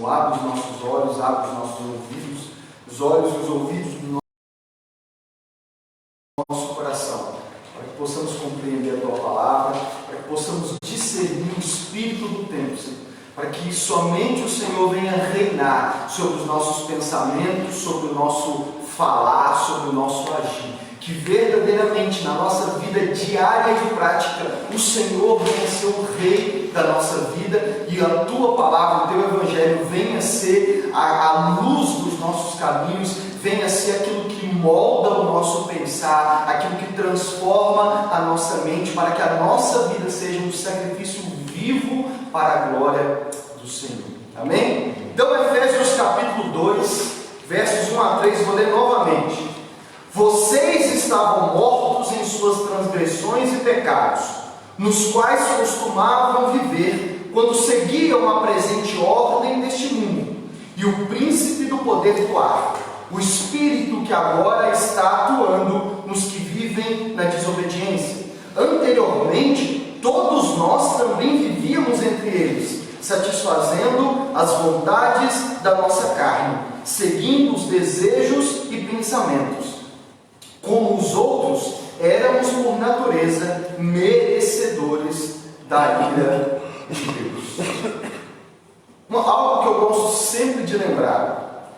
Senhor, abre os nossos olhos, abre os nossos ouvidos, os olhos e os ouvidos do nosso coração, para que possamos compreender a Tua Palavra, para que possamos discernir o espírito do tempo, Senhor, para que somente o Senhor venha reinar sobre os nossos pensamentos, sobre o nosso falar, sobre o nosso agir, que verdadeiramente na nossa vida diária e prática o Senhor venha ser o Rei da nossa vida e a Tua Palavra, o Teu Evangelho venha ser a luz dos nossos caminhos, venha ser aquilo que molda o nosso pensar, aquilo que transforma a nossa mente, para que a nossa vida seja um sacrifício vivo para a glória do Senhor. Amém? Então, Efésios capítulo 2, versos 1 a 3, vou ler novamente. Vocês estavam mortos em suas transgressões e pecados, nos quais costumavam viver quando seguiam a presente ordem deste mundo e o príncipe do poder do ar, o espírito que agora está atuando nos que vivem na desobediência. Anteriormente, todos nós também vivíamos entre eles, satisfazendo as vontades da nossa carne, seguindo os desejos e pensamentos. Como os outros, éramos por natureza merecedores da ira de Deus. Algo que eu gosto sempre de lembrar: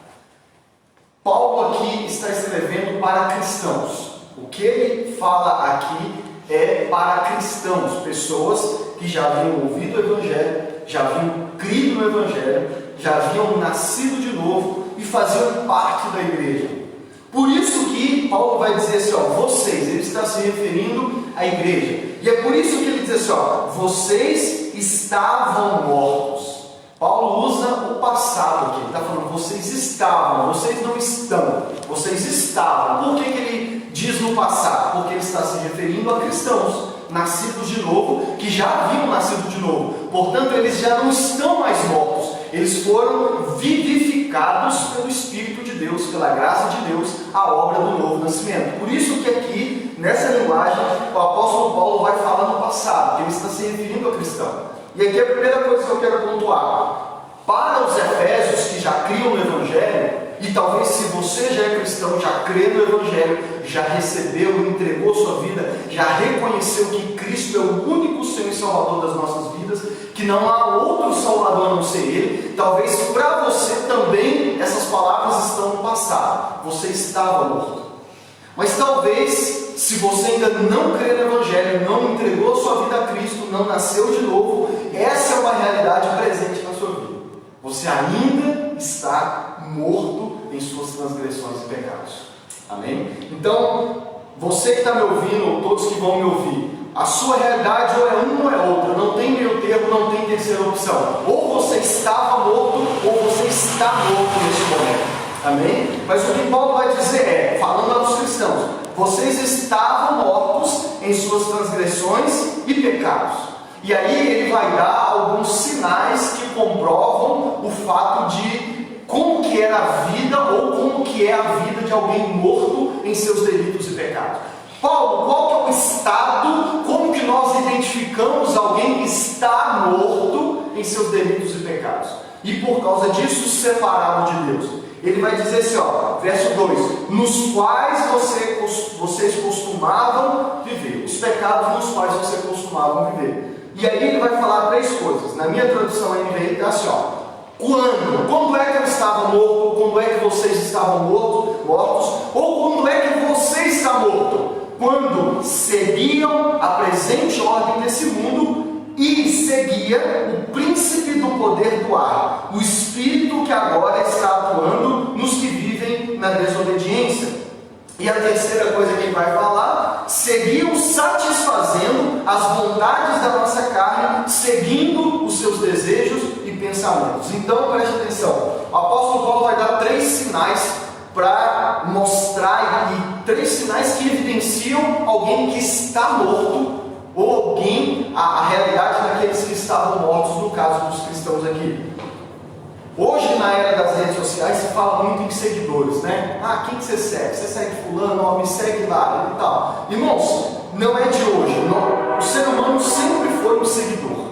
Paulo aqui está escrevendo para cristãos. O que ele fala aqui é para cristãos, pessoas que já haviam ouvido o Evangelho, já haviam crido no Evangelho, já haviam nascido de novo e faziam parte da igreja. Por isso que Paulo vai dizer assim, vocês, ele está se referindo à igreja. E é por isso que ele diz assim, vocês estavam mortos. Paulo usa o passado aqui, ele está falando, vocês estavam, vocês não estão, vocês estavam. Por que ele diz no passado? Porque ele está se referindo a cristãos, nascidos de novo, que já haviam nascido de novo. Portanto, eles já não estão mais mortos, eles foram vivificados pelo Espírito de Deus, pela graça de Deus, a obra do novo nascimento. Por isso que aqui, nessa linguagem, o apóstolo Paulo vai falar no passado, que ele está se referindo a cristão. E aqui a primeira coisa que eu quero pontuar: para os efésios que já criam no Evangelho, e talvez se você já é cristão, já crê no Evangelho, já recebeu, entregou sua vida, já reconheceu que Cristo é o único Senhor e Salvador das nossas vidas, que não há outro Salvador a não ser Ele, talvez para você também essas palavras estão no passado, você estava morto. Mas talvez, se você ainda não crê no Evangelho, não entregou sua vida a Cristo, não nasceu de novo, essa é uma realidade presente na sua vida. Você ainda está morto em suas transgressões e pecados. Amém? Então, você que está me ouvindo, ou todos que vão me ouvir, a sua realidade ou é uma ou é outra, não tem meio termo, não tem terceira opção. Ou você estava morto, ou você está morto nesse momento. Amém? Mas o que Paulo vai dizer é, falando aos cristãos, vocês estavam mortos em suas transgressões e pecados. E aí ele vai dar alguns sinais que comprovam o fato de como que era a vida ou como que é a vida de alguém morto em seus delitos e pecados. Paulo, qual que é o estado, como que nós identificamos alguém que está morto em seus delitos e pecados? E por causa disso, separado de Deus. Ele vai dizer assim, verso 2, nos quais vocês costumavam viver, os pecados nos quais vocês costumavam viver. E aí ele vai falar três coisas. Na minha tradução NVI está assim, quando é que eu estava morto, quando é que vocês estavam mortos, ou quando é que você está morto? Quando seguiam a presente ordem desse mundo e seguia o príncipe do poder do ar, o espírito que agora está atuando nos que vivem na desobediência. E a terceira coisa que ele vai falar, seguiam satisfazendo as vontades da nossa carne, seguindo os seus desejos e pensamentos. Então preste atenção, o apóstolo Paulo vai dar três sinais para mostrar, e três sinais que evidenciam alguém que está morto, ou alguém, a realidade daqueles que estavam mortos, no caso dos cristãos aqui. Hoje, na era das redes sociais, se fala muito em seguidores, né? Quem que você segue? Você segue fulano, me segue lá e tal. Irmãos, não é de hoje. Não. O ser humano sempre foi um seguidor.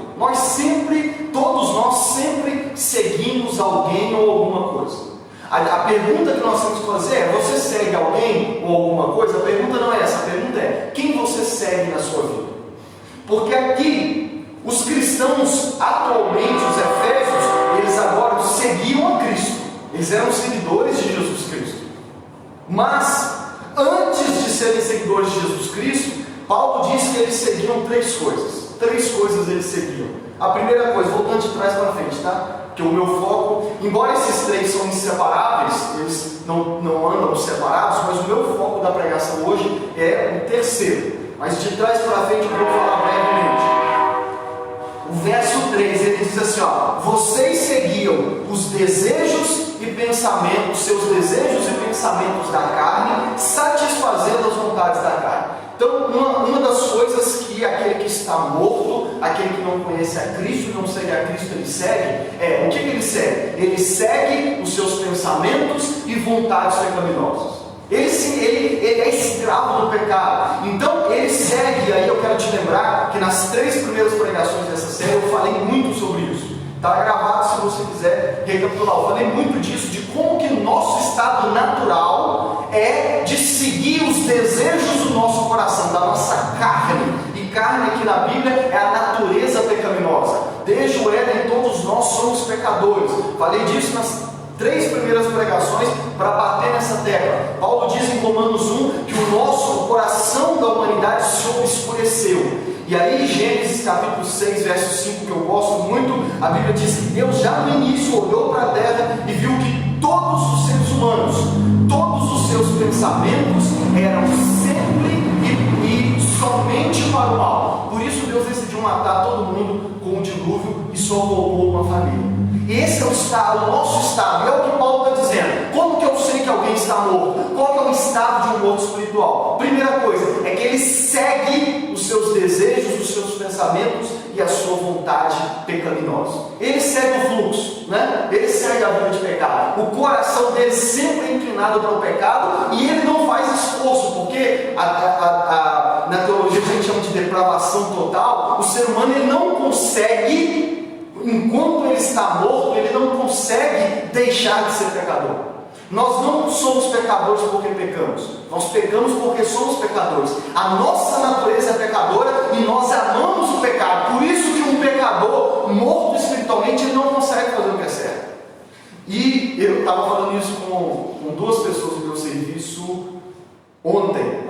Todos nós sempre seguimos alguém ou alguma coisa. A pergunta que nós temos que fazer é: você segue alguém ou alguma coisa? A pergunta não é essa, a pergunta é: quem você segue na sua vida? Porque aqui, os cristãos, atualmente, os efésios, eles agora seguiam a Cristo. Eles eram seguidores de Jesus Cristo. Mas, antes de serem seguidores de Jesus Cristo, Paulo diz que eles seguiam três coisas. Três coisas eles seguiam. A primeira coisa, voltando de trás para frente, tá? Que o meu foco, embora esses três são inseparáveis, eles não andam separados, mas o meu foco da pregação hoje é o terceiro. Mas de trás para frente eu vou falar brevemente. O verso 3, ele diz assim, ó: vocês seguiam os desejos e pensamentos, seus desejos e pensamentos da carne, satisfazendo as vontades da carne. Então, uma das coisas que aquele que está morto, aquele que não conhece a Cristo, não segue a Cristo, ele segue, o que ele segue? Ele segue os seus pensamentos e vontades pecaminosas. Ele é escravo do pecado. Então ele segue. E aí eu quero te lembrar que nas 3 primeiras pregações dessa série eu falei muito sobre isso. Está gravado se você quiser recapitular. Eu falei muito disso, de como que o nosso estado natural é de seguir os desejos do nosso coração, da nossa carne. E carne aqui na Bíblia é a natureza pecaminosa. Desde o Éden todos nós somos pecadores. Falei disso nas 3 primeiras pregações para bater nessa tecla. Paulo diz em Romanos 1 que o coração da humanidade se obscureceu. E aí, Gênesis capítulo 6, verso 5, que eu gosto muito, a Bíblia diz que Deus já no início olhou para a terra e viu que todos os seres humanos, todos os seus pensamentos eram sempre e somente para o mal. Por isso Deus decidiu matar todo mundo com um dilúvio e só poupou uma família. Esse é o estado, o nosso estado, é o que Paulo está dizendo. Como que eu sei que alguém está morto? Qual que é o estado de um morto espiritual? Primeira coisa, é que ele segue os seus desejos, os seus pensamentos e a sua vontade pecaminosa. Ele segue o fluxo, né? Ele segue a vida de pecado. O coração dele sempre é inclinado para o pecado e ele não faz esforço, porque na teologia a gente chama de depravação total. O ser humano ele não consegue, enquanto ele está morto, ele não consegue deixar de ser pecador. Nós não somos pecadores porque pecamos. Nós pecamos porque somos pecadores. A nossa natureza é pecadora e nós amamos o pecado. Por isso que um pecador morto espiritualmente ele não consegue fazer o que é certo. E eu estava falando isso com 2 pessoas no meu serviço ontem,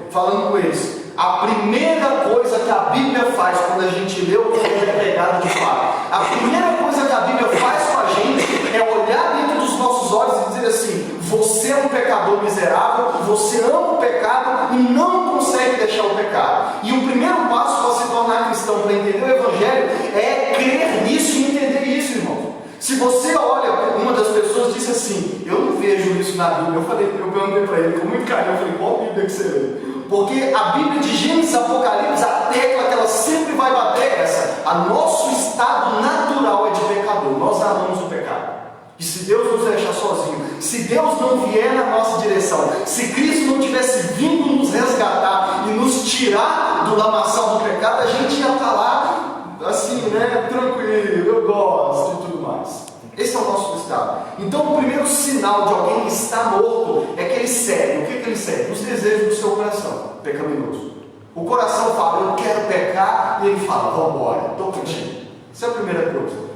falando com eles. A primeira coisa que a Bíblia faz quando a gente lê o que é pregado de fato, a primeira coisa que a Bíblia faz com a gente é olhar dentro dos nossos olhos e dizer assim: você é um pecador miserável, você ama o pecado e não consegue deixar o pecado. E o primeiro passo para se tornar cristão, para entender o Evangelho, é crer nisso e entender isso, irmão. Se você olha, uma das pessoas disse assim: eu não vejo isso na Bíblia. Eu perguntei para ele com muito carinho, eu falei: qual Bíblia que você lê? Porque a Bíblia de Gênesis, Apocalipse, a tecla que ela sempre vai bater é essa: a nosso estado natural é de pecador, nós amamos o pecado. E se Deus nos deixar sozinho, se Deus não vier na nossa direção, se Cristo não tivesse vindo nos resgatar e nos tirar do lamaçal do pecado, a gente ia estar lá assim, né, tranquilo, eu gosto e tudo mais. Esse é o nosso estado. Então o primeiro sinal de alguém que está morto é que ele segue. O que ele segue? Os desejos do seu coração pecaminoso. O coração fala: eu quero pecar, e ele fala: vamos embora, estou contigo. Essa é a primeira coisa.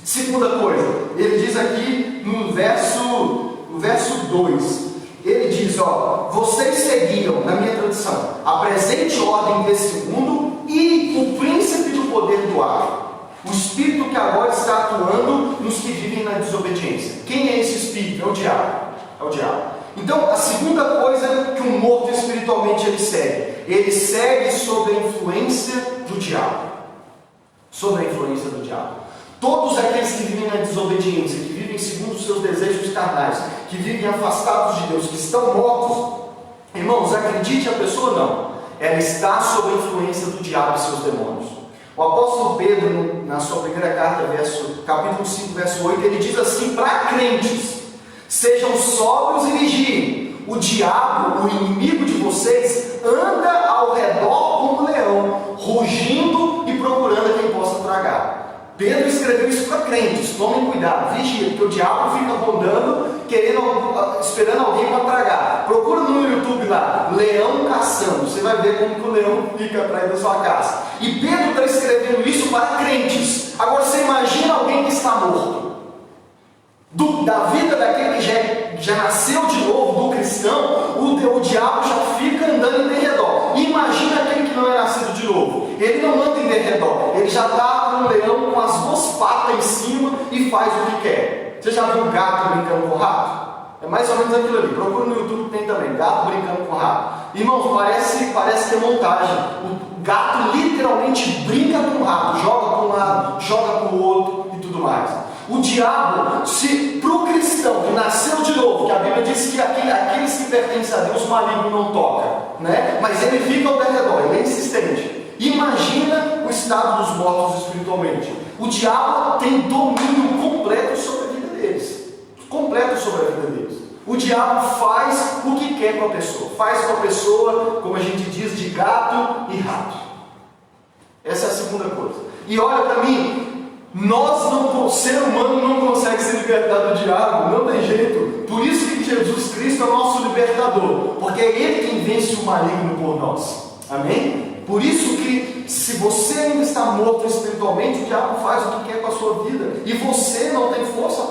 Segunda coisa, ele diz aqui no verso 2, ele diz, ó: vocês seguiam, na minha tradução, a presente ordem desse mundo e o príncipe do poder do ar, o espírito que agora está atuando nos que vivem na desobediência. Quem é esse espírito? É o diabo. É o diabo. Então, a segunda coisa que um morto espiritualmente ele segue sob a influência do diabo. Sobre a influência do diabo. Todos aqueles que vivem na desobediência, que vivem segundo os seus desejos carnais, que vivem afastados de Deus, que estão mortos, irmãos, acredite a pessoa não, ela está sob a influência do diabo e seus demônios. O apóstolo Pedro, na sua primeira carta, capítulo 5, verso 8, ele diz assim para crentes: sejam sóbrios e vigiem. O diabo, o inimigo de vocês, anda ao redor como um leão, rugindo e procurando a quem possa tragar. Pedro escreveu isso para crentes, tomem cuidado, vigia, porque o diabo fica rondando, esperando alguém para tragar. Procura no YouTube lá, leão caçando, você vai ver como que o leão fica atrás da sua casa. E Pedro está escrevendo isso para crentes. Agora você imagina alguém que está morto. Da vida daquele que já nasceu de novo, do cristão, o diabo já fica andando em derredor. Imagina aquele que não é nascido de novo. Ele não anda em derredor, ele já está com um leão com as duas patas em cima e faz o que quer. Você já viu um gato brincando com rato? É mais ou menos aquilo ali. Procura no YouTube, tem também, gato brincando com rato. Irmãos, parece que é montagem. O gato literalmente brinca com o rato, joga para um lado, joga para o outro e tudo mais. O diabo, se para o cristão que nasceu de novo, que a Bíblia diz que aqueles que pertencem a Deus, o maligno não toca, né? Mas ele fica ao redor, ele é insistente. Imagina o estado dos mortos espiritualmente. O diabo tem domínio completo sobre a vida deles. Completo sobre a vida deles. O diabo faz o que quer com a pessoa. Faz com a pessoa, como a gente diz, de gato e rato. Essa é a segunda coisa. E olha para mim, o ser humano não consegue se libertar do diabo, não tem jeito. Por isso que Jesus Cristo é o nosso libertador, porque é Ele quem vence o maligno por nós. Amém? Por isso que, se você ainda está morto espiritualmente, o diabo faz o que quer com a sua vida, e você não tem força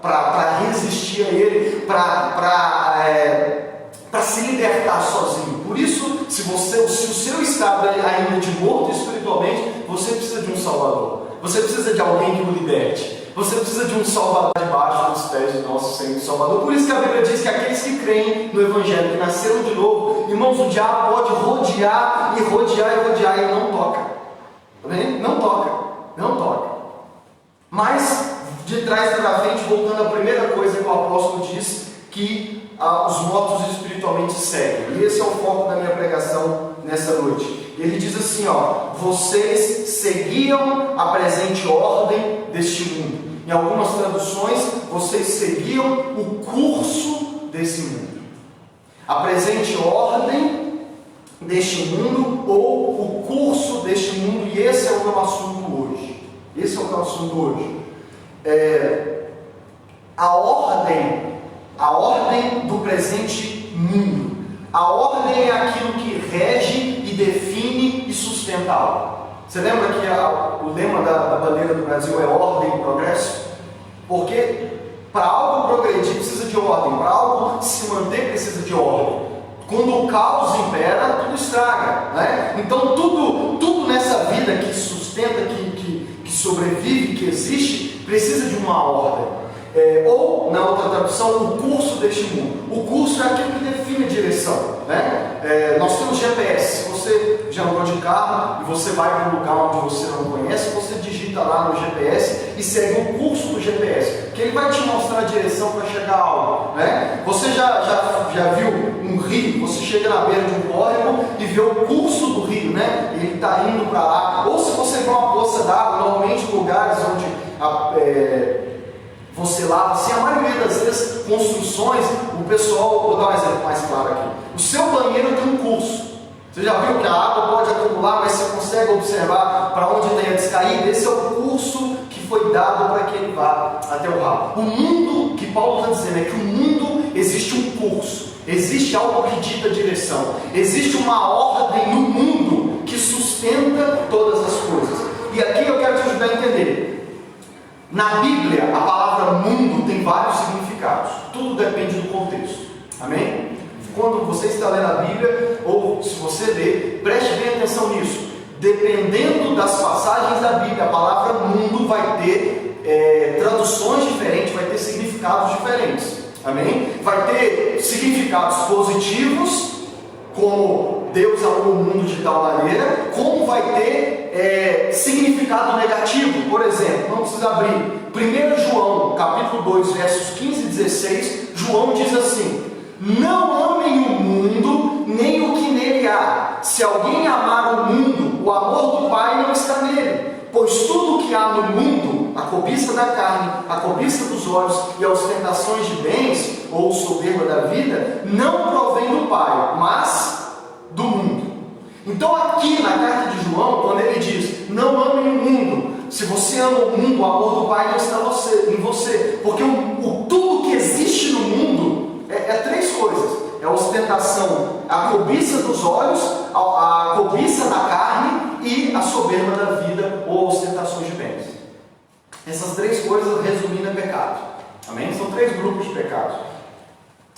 para resistir a ele, para se libertar sozinho. Por isso, se o seu estado ainda de morto espiritualmente, você precisa de um Salvador. Você precisa de alguém que o liberte. Você precisa de um Salvador debaixo dos pés do nosso Senhor e Salvador. Por isso que a Bíblia diz que aqueles que creem no Evangelho, que nasceram de novo, irmãos, o diabo pode rodear e rodear e rodear e não toca. Amém? Não toca. Não toca. Mas, de trás para frente, voltando à primeira coisa que o apóstolo diz, que os mortos espiritualmente seguem. E esse é o foco da minha pregação nessa noite. Ele diz assim, vocês seguiam a presente ordem deste mundo. Em algumas traduções, vocês seguiam o curso desse mundo. A presente ordem deste mundo ou o curso deste mundo, e esse é o meu assunto hoje. Esse é o meu assunto hoje. A ordem do presente mundo. A ordem é aquilo que rege e define e sustenta algo. Você lembra que o lema da bandeira do Brasil é ordem e progresso? Porque para algo progredir precisa de ordem, para algo se manter precisa de ordem. Quando o caos impera, tudo estraga, né? Então tudo nessa vida que sustenta, que sobrevive, que existe, precisa de uma ordem. Ou, na outra tradução, o curso deste mundo. O curso é aquilo que define a direção, né? Nós temos GPS. Se você já andou de carro e você vai para um lugar onde você não conhece, você digita lá no GPS e segue o curso do GPS, que ele vai te mostrar a direção para chegar a algo, né? Você já viu um rio? Você chega na beira de um córrego e vê o curso do rio, né? Ele está indo para lá. Ou se você vê uma poça d'água, normalmente em lugares onde você lava, assim, a maioria das vezes, construções, o pessoal, vou dar um exemplo mais claro aqui. O seu banheiro tem um curso. Você já viu que a água pode acumular, mas você consegue observar para onde tem a descaída? Esse é o curso que foi dado para que ele vá até o ralo. O mundo, que Paulo está dizendo, é que o mundo existe um curso, existe algo que dita a direção, existe uma ordem no mundo que sustenta todas as coisas. E aqui eu quero te ajudar a entender. Na Bíblia, a palavra mundo tem vários significados. Tudo depende do contexto. Amém? Quando você está lendo a Bíblia, ou se você lê, preste bem atenção nisso. Dependendo das passagens da Bíblia, a palavra mundo vai ter traduções diferentes, vai ter significados diferentes. Amém? Vai ter significados positivos, como Deus amou o mundo de tal maneira, como vai ter significado negativo. Por exemplo, não precisa abrir, 1 João, capítulo 2, versos 15 e 16, João diz assim: não amem o mundo, nem o que nele há. Se alguém amar o mundo, o amor do Pai não está nele. Pois tudo o que há no mundo, a cobiça da carne, a cobiça dos olhos e a ostentações de bens, ou soberba da vida, não provém do Pai, mas do mundo. Então aqui na carta de João, quando ele diz, não amem o mundo, se você ama o mundo, o amor do Pai não está em você. Porque tudo que existe no mundo é três coisas: é a ostentação, a cobiça dos olhos, a cobiça da carne e a soberba da vida ou ostentações de bens. Essas três coisas, resumindo, é pecado. Amém? São três grupos de pecados.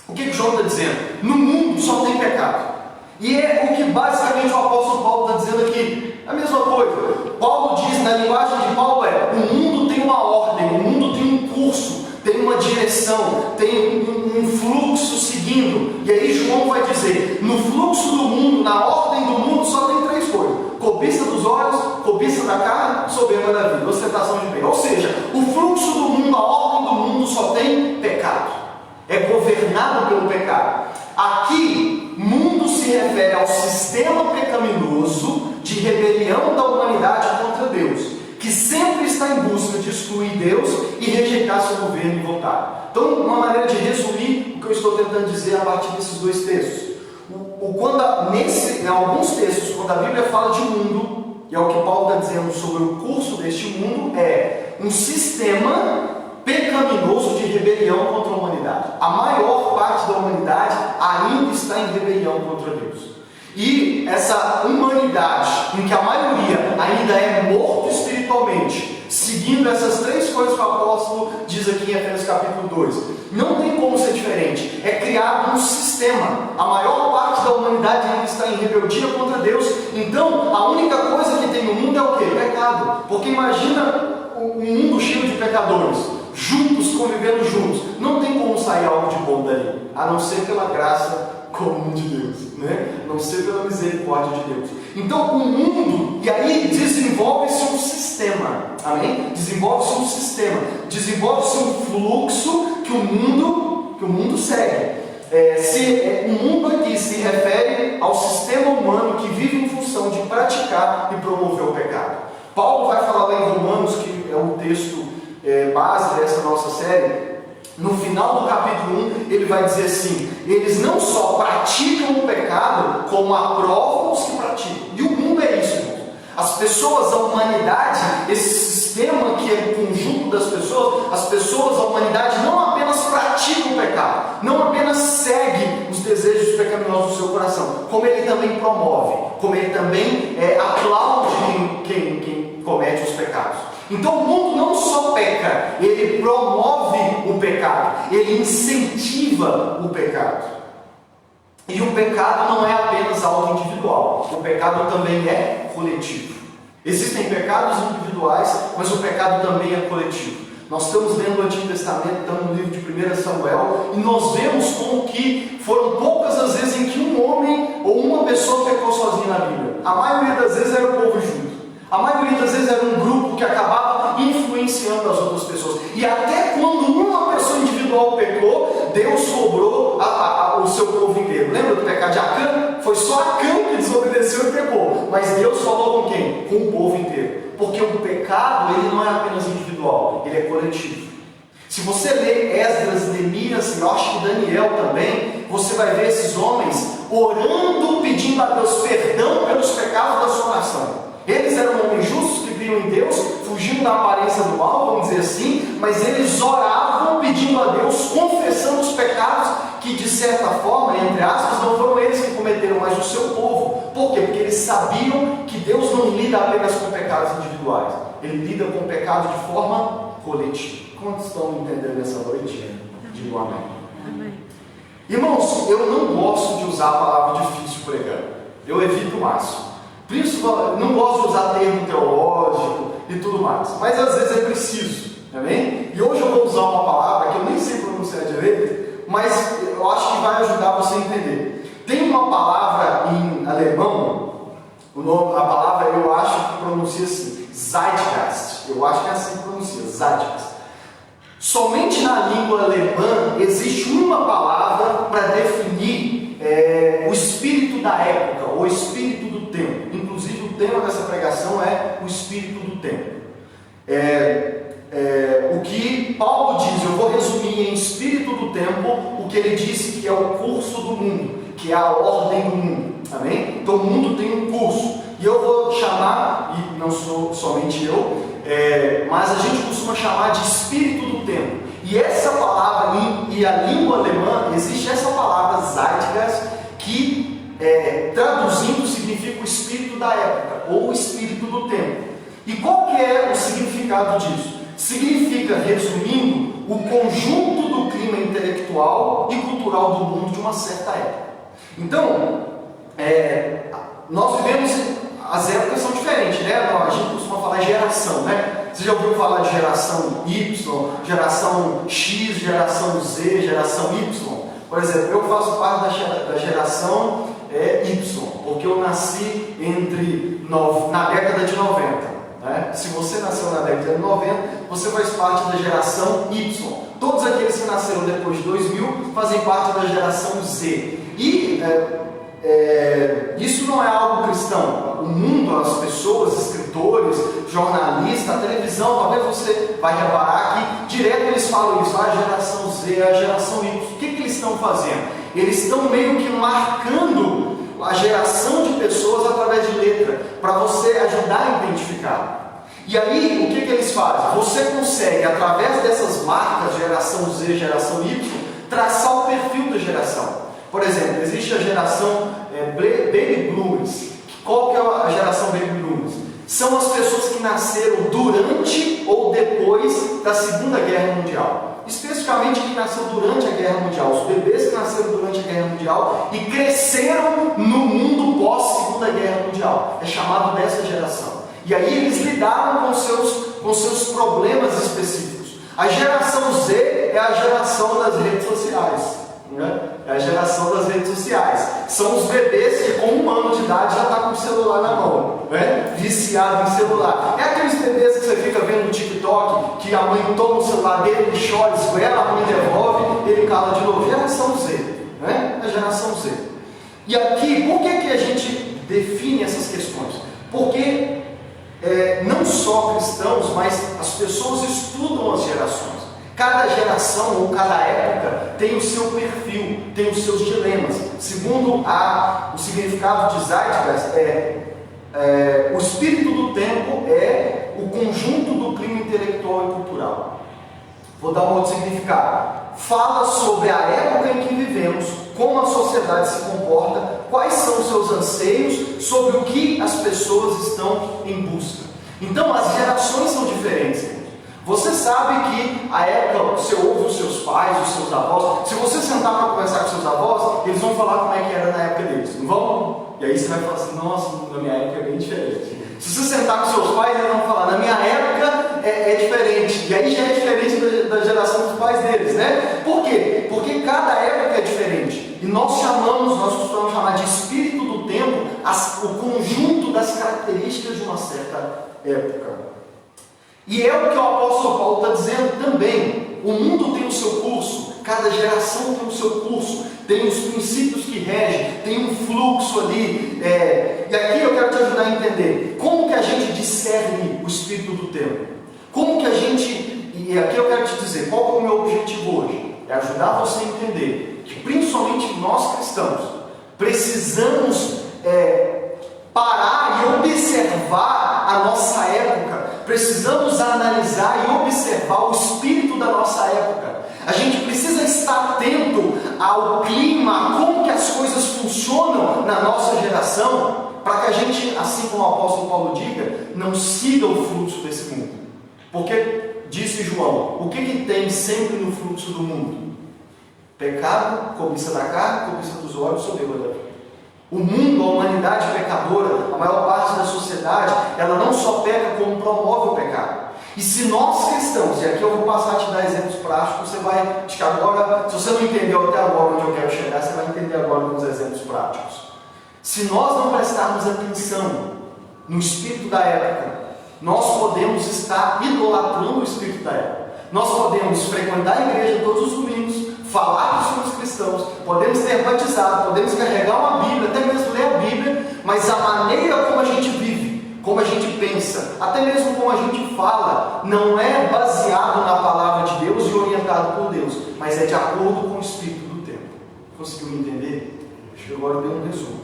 O que João está dizendo? No mundo só tem pecado. E é o que basicamente o apóstolo Paulo está dizendo aqui. A mesma coisa. Paulo diz, na linguagem de Paulo, o mundo tem uma ordem, o mundo tem um curso, tem uma direção, tem um fluxo seguindo. E aí João vai dizer, no fluxo do mundo, na ordem do mundo, só tem três coisas: cobiça dos olhos, cobiça da carne, soberba da vida, ostentação de bem. Ou seja, o fluxo do mundo, a ordem do mundo só tem pecado. É governado pelo pecado. Aqui, mundo se refere ao sistema pecaminoso de rebelião da humanidade contra Deus, que sempre está em busca de excluir Deus e rejeitar seu governo e vontade. Então, uma maneira de resumir o que eu estou tentando dizer a partir desses dois textos. Em alguns textos, quando a Bíblia fala de mundo, e é o que Paulo está dizendo sobre o curso deste mundo, é um sistema pecaminoso de rebelião contra a humanidade. A maior parte da humanidade ainda está em rebelião contra Deus. E essa humanidade, em que a maioria ainda é morto espiritualmente, seguindo essas três coisas que o apóstolo diz aqui em Efésios capítulo 2, não tem como ser diferente. É criado um sistema. A maior parte da humanidade ainda está em rebeldia contra Deus. Então, a única coisa que tem no mundo é o quê? Pecado. Porque imagina um mundo cheio de pecadores, juntos, convivendo juntos. Não tem como sair algo de bom dali, a não ser pela graça comum de Deus, né? Não ser pela misericórdia de Deus. Então, o mundo, e aí desenvolve-se um sistema, amém? Desenvolve-se um sistema, desenvolve-se um fluxo que o mundo segue. O mundo aqui se refere ao sistema humano que vive em função de praticar e promover o pecado. Paulo vai falar lá em Romanos, que é o texto base dessa nossa série. No final do capítulo 1, ele vai dizer assim: eles não só praticam o pecado, como aprovam os que praticam. E o mundo é isso, irmão. As pessoas, a humanidade, esse sistema que é o conjunto das pessoas, as pessoas, a humanidade, não apenas praticam o pecado, não apenas segue os desejos pecaminosos do seu coração, como ele também promove, como ele também aplaude quem comete os pecados. Então o mundo não só peca, ele promove o pecado, ele incentiva o pecado. E o pecado não é apenas algo individual, o pecado também é coletivo. Existem pecados individuais, mas o pecado também é coletivo. Nós estamos lendo o Antigo Testamento, estamos no livro de 1 Samuel, e nós vemos como que foram poucas as vezes em que um homem ou uma pessoa pecou sozinho na Bíblia. A maioria das vezes era o povo junto. A maioria das vezes era um grupo que acabava influenciando as outras pessoas. E até quando uma pessoa individual pecou, Deus cobrou o seu povo inteiro. Lembra do pecado de Acã? Foi só Acã que desobedeceu e pecou. Mas Deus falou com quem? Com o povo inteiro. Porque o pecado, ele não é apenas individual, ele é coletivo. Se você ler Esdras, Neemias e eu acho que Daniel também, você vai ver esses homens orando, pedindo a Deus perdão pelos pecados da sua nação. Eles eram homens justos que criam em Deus, fugindo da aparência do mal, vamos dizer assim, mas eles oravam pedindo a Deus, confessando os pecados que, de certa forma, entre aspas, não foram eles que cometeram, mas o seu povo. Por quê? Porque eles sabiam que Deus não lida apenas com pecados individuais, Ele lida com pecado de forma coletiva. Quantos estão entendendo essa noite? Digo amém. Amém. Irmãos, eu não gosto de usar a palavra difícil pregando, eu evito o máximo. Não gosto de usar termo teológico e tudo mais, mas às vezes é preciso, amém? E hoje eu vou usar uma palavra que eu nem sei pronunciar direito, mas eu acho que vai ajudar você a entender. Tem uma palavra em alemão, a palavra eu acho que pronuncia assim, Zeitgeist, eu acho que é assim que pronuncia, Zeitgeist. Somente na língua alemã existe uma palavra para definir o espírito da época, ou espírito do tempo. Inclusive o tema dessa pregação é o espírito do tempo. O que Paulo diz, eu vou resumir em espírito do tempo o que ele disse que é o curso do mundo, que é a ordem do mundo, amém? Então o mundo tem um curso, e eu vou chamar, e não sou somente eu, mas a gente costuma chamar de espírito do tempo. E essa palavra, e a língua alemã, existe essa palavra Zeitgeist, que traduzindo significa o espírito da época, ou o espírito do tempo. E qual que é o significado disso? Significa, resumindo, o conjunto do clima intelectual e cultural do mundo de uma certa época. Então, nós vivemos, as épocas são diferentes, né? A gente costuma falar geração, né? Você já ouviu falar de geração Y, geração X, geração Z, geração Y? Por exemplo, eu faço parte da geração Y, porque eu nasci na década de 90. Né? Se você nasceu na década de 90, você faz parte da geração Y. Todos aqueles que nasceram depois de 2000 fazem parte da geração Z. E isso não é algo cristão. O mundo, as pessoas, escritores, jornalistas, a televisão, talvez você vai reparar que direto eles falam isso, a geração Z, a geração Y. O que eles estão fazendo? Eles estão meio que marcando a geração de pessoas através de letra, para você ajudar a identificar. E aí, o que eles fazem? Você consegue, através dessas marcas, geração Z, geração Y, traçar o perfil da geração. Por exemplo, existe a geração Baby Boomers. Qual que é a geração Baby Boomers? São as pessoas que nasceram durante ou depois da Segunda Guerra Mundial. Especificamente quem nasceu durante a Guerra Mundial, os bebês que nasceram durante a Guerra Mundial e cresceram no mundo pós-Segunda Guerra Mundial. É chamado dessa geração. E aí eles lidaram com seus problemas específicos. A geração Z é a geração das redes sociais. Né? É a geração das redes sociais. São os bebês que com 1 ano de idade já está com o celular na mão, né? Viciado em celular. É aqueles bebês que você fica vendo no TikTok, que a mãe toma o celular dele, ele chora, esguela, a mãe devolve, ele cala de novo. Geração Z, né? É a geração Z. E aqui, por que a gente define essas questões? Porque não só cristãos, mas as pessoas estudam as gerações. Cada geração ou cada época tem o seu perfil, tem os seus dilemas. Segundo o significado de Zeitgeist, o espírito do tempo é o conjunto do clima intelectual e cultural. Vou dar um outro significado. Fala sobre a época em que vivemos, como a sociedade se comporta, quais são os seus anseios, sobre o que as pessoas estão em busca. Então, as gerações são diferentes. Você sabe que a época, você ouve os seus pais, os seus avós. Se você sentar para conversar com seus avós, eles vão falar como é que era na época deles, não vão? E aí você vai falar assim, nossa, na minha época é bem diferente. Se você sentar com seus pais, eles vão falar, na minha época é diferente. E aí já é diferente da geração dos pais deles, né? Por quê? Porque cada época é diferente. E nós costumamos chamar de espírito do tempo o conjunto das características de uma certa época. E é o que o apóstolo Paulo está dizendo também. O mundo tem o seu curso, cada geração tem o seu curso, tem os princípios que regem, tem um fluxo ali. E aqui eu quero te ajudar a entender como que a gente discerne o espírito do tempo. Como que a gente, e aqui eu quero te dizer, qual é o meu objetivo hoje? É ajudar você a entender que principalmente nós cristãos precisamos parar e observar a nossa época. Precisamos analisar e observar o espírito da nossa época. A gente precisa estar atento ao clima, a como que as coisas funcionam na nossa geração, para que a gente, assim como o apóstolo Paulo diga, não siga o fluxo desse mundo. Porque, disse João, o que tem sempre no fluxo do mundo? Pecado, cobiça da carne, cobiça dos olhos, soberba da vida. O mundo, a humanidade pecadora, a maior parte da sociedade, ela não só peca, como promove o pecado. E se nós cristãos, e aqui eu vou passar a te dar exemplos práticos, você vai, acho que agora, se você não entendeu até agora onde eu quero chegar, você vai entender agora com os exemplos práticos. Se nós não prestarmos atenção no espírito da época, nós podemos estar idolatrando o espírito da época. Nós podemos frequentar a igreja todos os domingos, falar que somos cristãos, podemos ter batizado, podemos carregar uma Bíblia, até mesmo ler a Bíblia, mas a maneira como a gente vive, como a gente pensa, até mesmo como a gente fala, não é baseado na palavra de Deus e orientado por Deus, mas é de acordo com o espírito do tempo. Conseguiu me entender? Acho que agora eu dei um resumo.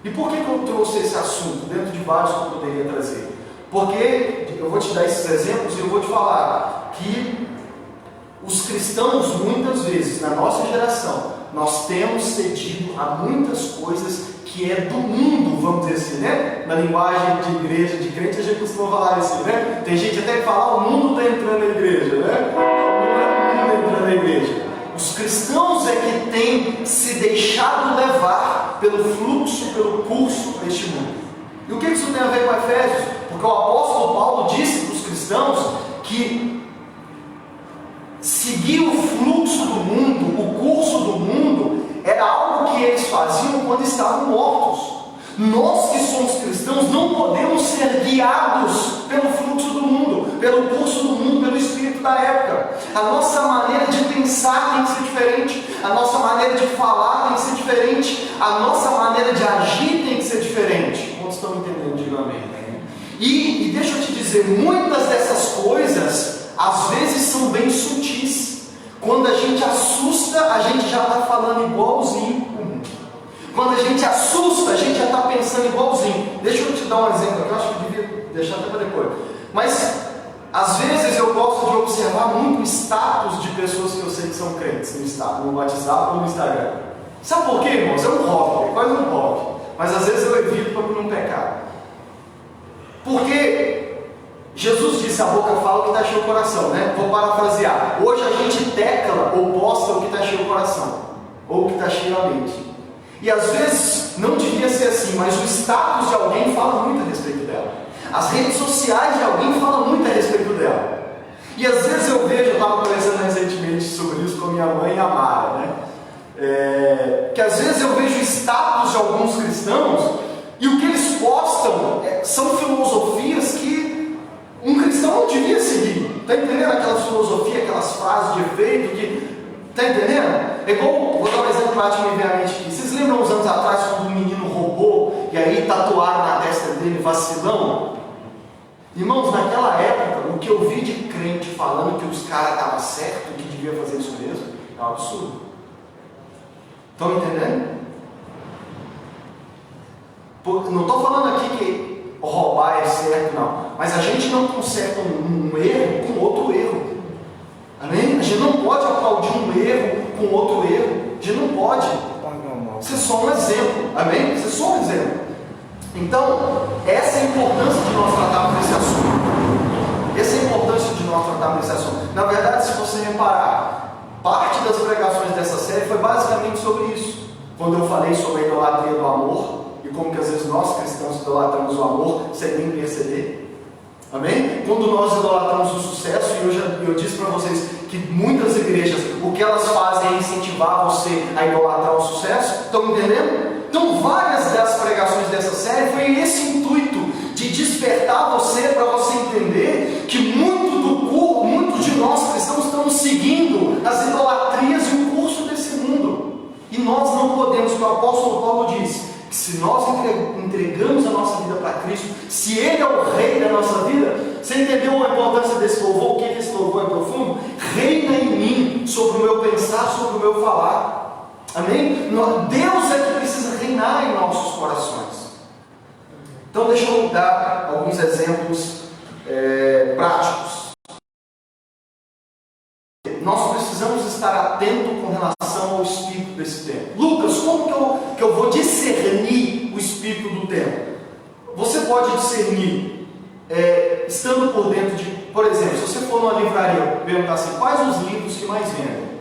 E por que eu trouxe esse assunto, dentro de vários que eu poderia trazer? Porque eu vou te dar esses exemplos e eu vou te falar que os cristãos, muitas vezes, na nossa geração, nós temos cedido a muitas coisas que é do mundo, vamos dizer assim, né? Na linguagem de igreja, de crente, a gente costuma falar assim, né? Tem gente até que fala, o mundo está entrando na igreja, né? O mundo está entrando na igreja. Os cristãos é que têm se deixado levar pelo fluxo, pelo curso deste mundo. E o que isso tem a ver com Efésios? Porque o apóstolo Paulo disse para os cristãos que seguir o fluxo do mundo, o curso do mundo, era algo que eles faziam quando estavam mortos. Nós que somos cristãos não podemos ser guiados pelo fluxo do mundo, pelo curso do mundo, pelo espírito da época. A nossa maneira de pensar tem que ser diferente, a nossa maneira de falar tem que ser diferente, a nossa maneira de agir tem que ser diferente. Quantos estão entendendo? Diga amém. E deixa eu te dizer, muitas dessas coisas às vezes são bem sutis. Quando a gente assusta, a gente já está falando igualzinho o mundo. Quando a gente assusta, a gente já está pensando igualzinho. Deixa eu te dar um exemplo aqui, eu acho que eu devia deixar até para depois. Mas, às vezes eu gosto de observar muito o status de pessoas que eu sei que são crentes no WhatsApp ou no Instagram. Sabe por quê, irmãos? É um hobby, é quase um hobby. Mas às vezes eu evito para não pecar. Porque Jesus disse, a boca fala o que está cheio o coração, né? Vou parafrasear. Hoje a gente tecla ou posta o que está cheio o coração, ou o que está cheio a mente. E às vezes não devia ser assim, mas o status de alguém fala muito a respeito dela. As redes sociais de alguém falam muito a respeito dela. E às vezes eu vejo, eu estava conversando recentemente sobre isso com a minha mãe e a Mara, né? Que às vezes eu vejo status de alguns cristãos e o que eles postam são filosofias que um cristão não devia seguir. Está entendendo? Aquelas filosofias, aquelas frases de efeito que... Está entendendo? É igual, vou dar um exemplo prático me vem à mente aqui. Vocês lembram uns anos atrás quando um menino roubou e aí tatuaram na testa dele vacilão? Irmãos, naquela época, o que eu vi de crente falando que os caras estavam certos, que devia fazer isso mesmo, é um absurdo. Estão entendendo? Não estou falando aqui que roubar é certo, não. Mas a gente não conserta um erro com outro erro. Amém? A gente não pode aplaudir um erro com outro erro. A gente não pode. Isso é só um exemplo. Amém? Isso é só um exemplo. Então, essa é a importância de nós tratarmos desse assunto. Essa é a importância de nós tratarmos desse assunto. Na verdade, se você reparar, parte das pregações dessa série foi basicamente sobre isso. Quando eu falei sobre a idolatria do amor, e como que às vezes nós cristãos idolatramos o amor sem nem perceber. Amém? Quando nós idolatramos o sucesso, e eu disse para vocês que muitas igrejas, o que elas fazem é incentivar você a idolatrar o sucesso. Estão entendendo? Então várias das pregações dessa série foi esse intuito de despertar você, para você entender que muitos de nós cristãos estamos seguindo as idolatrias e o curso desse mundo. E nós não podemos, que o apóstolo Paulo disse, que se nós entregamos a nossa vida para Cristo, se Ele é o Rei da nossa vida, você entendeu a importância desse louvor? O que esse louvor é profundo? Reina em mim, sobre o meu pensar, sobre o meu falar. Amém? Deus é que precisa reinar em nossos corações. Então deixa eu dar alguns exemplos práticos. Nós precisamos estar atentos com relação ao espírito desse tempo. Lucas, como que eu vou discernir o espírito do tempo? Você pode discernir estando por dentro de, por exemplo, se você for numa livraria perguntar assim, quais os livros que mais vendem?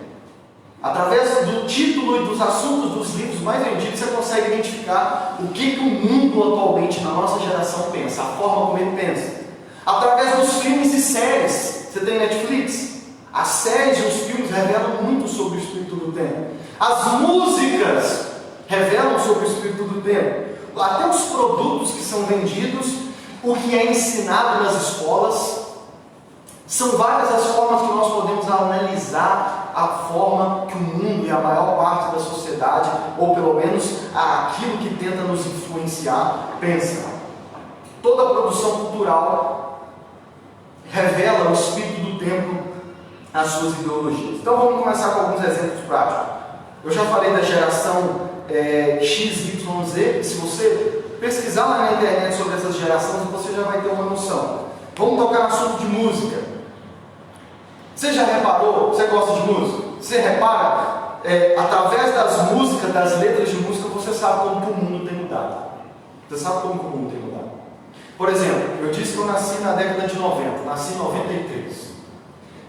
Através do título e dos assuntos dos livros mais vendidos, você consegue identificar o que o mundo atualmente, na nossa geração, pensa, a forma como ele pensa. Através dos filmes e séries, você tem Netflix? As séries e os filmes revelam muito sobre o espírito do tempo. As músicas revelam sobre o espírito do tempo. Até os produtos que são vendidos, o que é ensinado nas escolas. São várias as formas que nós podemos analisar a forma que o mundo e a maior parte da sociedade, ou pelo menos aquilo que tenta nos influenciar, pensa. Toda a produção cultural revela o espírito do tempo, as suas ideologias. Então vamos começar com alguns exemplos práticos. Eu já falei da geração XYZ. Se você pesquisar lá na internet sobre essas gerações, você já vai ter uma noção. Vamos tocar no assunto de música. Você já reparou? Você gosta de música? Você repara? Através das músicas, das letras de música, você sabe como que o mundo tem mudado. Você sabe como que o mundo tem mudado. Por exemplo, eu disse que eu nasci na década de 90, nasci em 93.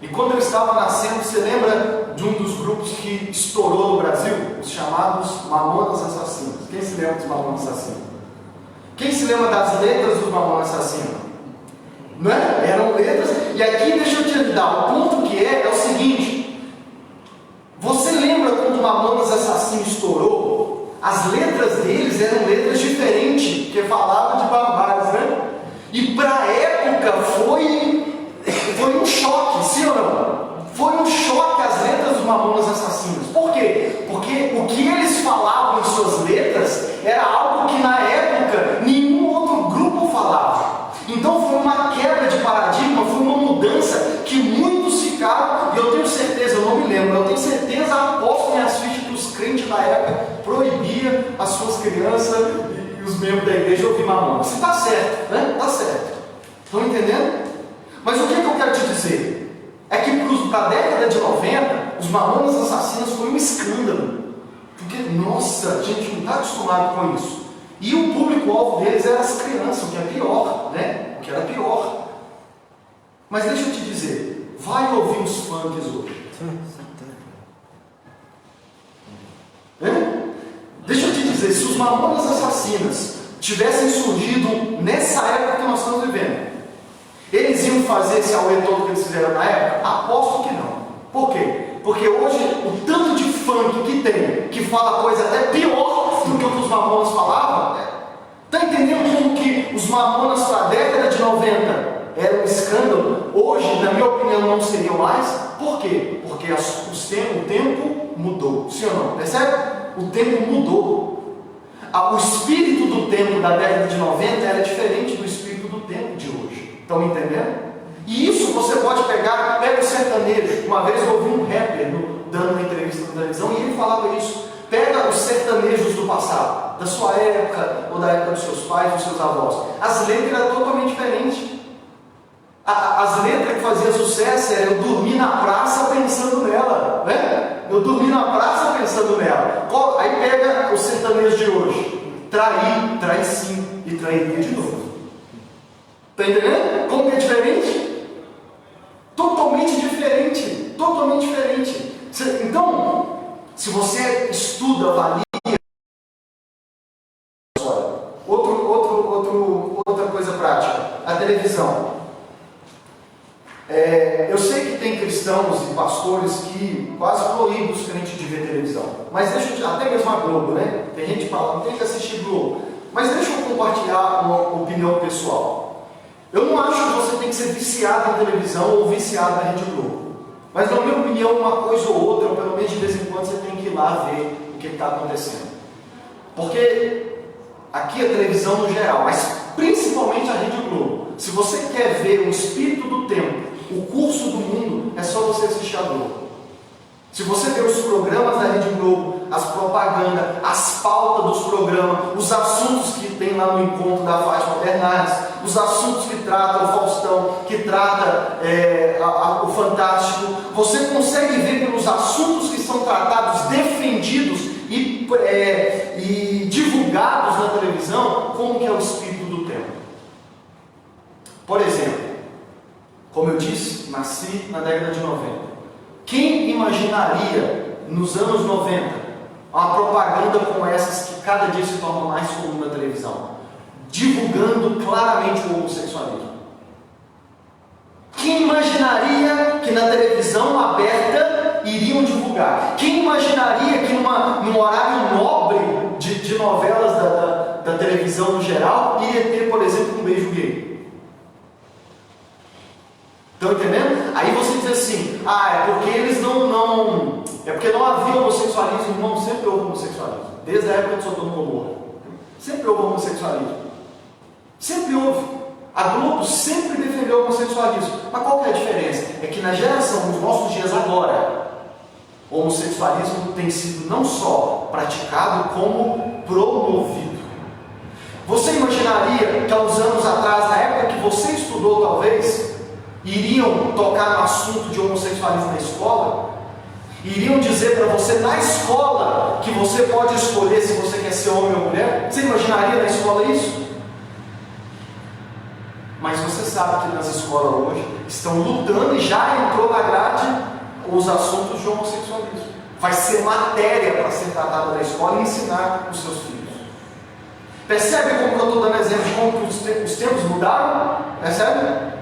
E quando eu estava nascendo, você lembra de um dos grupos que estourou no Brasil? Os chamados Mamonas Assassinos. Quem se lembra dos Mamonas Assassinos? Quem se lembra das letras dos Mamonas Assassinos? Não é? Eram letras, e aqui deixa eu te dar, o ponto que é o seguinte: você lembra quando o Mamonas Assassinos estourou? As letras deles eram letras diferentes, que falavam de barbáries, né? E para a época foi um choque, sim ou não? Foi um choque as letras dos Mamonas Assassinos. Por quê? Porque o que eles falavam em suas letras era algo que na época nenhum outro grupo falava. Então foi uma quebra de paradigma, foi uma mudança que muitos ficaram, e eu tenho certeza, eu não me lembro, eu tenho certeza, aposto minhas fichas que os crentes da época proibiam as suas crianças e os membros da igreja ouvir Mamonas. Isso está certo, né? Está certo. Estão entendendo? Mas o que eu quero te dizer? É que para a década de 90, os Mamonas Assassinos foi um escândalo. Porque, nossa, a gente não está acostumado com isso. E o público-alvo deles era as crianças, o que é pior, né? O que era pior. Mas deixa eu te dizer, vai ouvir os funks hoje. Deixa eu te dizer, se os Mamonas Assassinas tivessem surgido nessa época que nós estamos vivendo, eles iam fazer esse auê todo que eles fizeram na época? Aposto que não. Por quê? Porque hoje o tanto de funk que tem, que fala coisa até pior do que o que os Mamonas falavam, está entendendo como que os Mamonas para a década de 90 era um escândalo? Hoje, na minha opinião, não seriam mais. Por quê? Porque o tempo mudou. Sim ou não? Percebe? O tempo mudou. O espírito do tempo da década de 90 era diferente do espírito do tempo de hoje. Estão me entendendo? E isso você pode pegar, pega o sertanejo. Uma vez eu ouvi um rapper dando uma entrevista na televisão e ele falava isso. Pega os sertanejos do passado, da sua época, ou da época dos seus pais, dos seus avós. As letras eram totalmente diferentes. As letras que faziam sucesso eram: eu dormi na praça pensando nela, né? Eu dormi na praça pensando nela. Aí pega o sertanejo de hoje: traí, traí sim, e trairia de novo. Está entendendo? Como que é diferente? Totalmente diferente. Totalmente diferente. Então, se você estuda, avalia. Outra coisa prática: a televisão. Eu sei que tem cristãos e pastores que quase proíbem os crentes de ver televisão. Mas deixa eu, até mesmo a Globo, né? Tem gente que fala, não tem que assistir Globo. Mas deixa eu compartilhar uma opinião pessoal. Eu não acho que você tem que ser viciado em televisão ou viciado na Rede Globo. Mas na minha opinião, uma coisa ou outra, ou pelo menos de vez em quando, você tem que ir lá ver o que está acontecendo. Porque aqui a televisão no geral, mas principalmente a Rede Globo. Se você quer ver o espírito do tempo, o curso do mundo, é só você assistir a Globo. Se você ver os programas da Rede Globo, as propagandas, as pautas dos programas, os assuntos que tem lá no encontro da Fátima Bernardes, os assuntos que trata o Faustão, que trata o Fantástico, você consegue ver pelos assuntos que são tratados, defendidos e divulgados na televisão, como que é o espírito do tempo. Por exemplo, como eu disse, nasci na década de 90. Quem imaginaria, nos anos 90, uma propaganda como essas que cada dia se torna mais comum na televisão, divulgando claramente o homossexualismo? Quem imaginaria que na televisão aberta iriam divulgar? Quem imaginaria que num horário nobre de novelas da televisão no geral, iria ter, por exemplo, um beijo gay? Estão entendendo? Aí você diz assim: é porque eles não. É porque não havia homossexualismo. Não, sempre houve homossexualismo. Desde a época de Sodoma e Gomorra. Sempre houve homossexualismo. Sempre houve. A Globo sempre defendeu o homossexualismo. Mas qual que é a diferença? É que na geração dos nossos dias agora, o homossexualismo tem sido não só praticado, como promovido. Você imaginaria que há uns anos atrás, na época que você estudou, estudou talvez, iriam tocar no assunto de homossexualismo na escola, iriam dizer para você na escola que você pode escolher se você quer ser homem ou mulher. Você imaginaria na escola isso? Mas você sabe que nas escolas hoje estão lutando e já entrou na grade os assuntos de homossexualismo. Vai ser matéria para ser tratada na escola e ensinar os seus filhos. Percebe como que eu estou dando exemplo de como que os tempos mudaram? Percebe?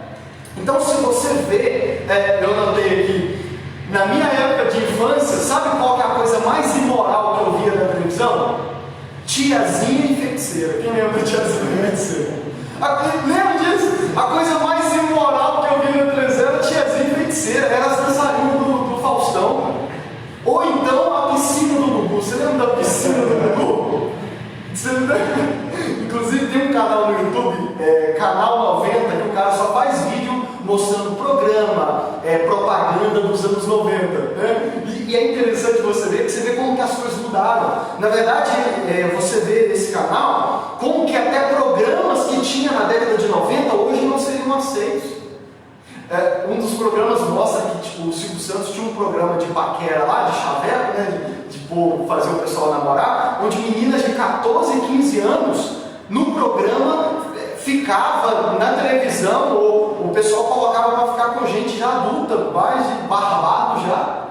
Então, se você vê, eu notei aqui, na minha época de infância, sabe qual que é a coisa mais imoral que eu via na televisão? Tiazinha e feiticeira. Quem lembra de tiazinha e feiticeira? Lembra disso? A coisa mais imoral que eu vi na televisão era tiazinha e feiticeira, era as dançarinas do Faustão. Ou então a piscina do Gugu. Você lembra da piscina do Gugu? Inclusive tem um canal no YouTube, Canal 90, que o cara só faz vídeo mostrando programa, propaganda dos anos 90. Né? E é interessante você ver como que as coisas mudaram. Na verdade, você vê nesse canal como que até programas que tinha na década de 90 hoje não seriam aceitos. Um dos programas mostra que tipo, o Silvio Santos tinha um programa de paquera lá, de chaveco, né, de fazer o pessoal namorar, onde meninas de 14 e 15 anos no programa ficava na televisão, ou o pessoal colocava para ficar com gente já adulta, mais de barbado já.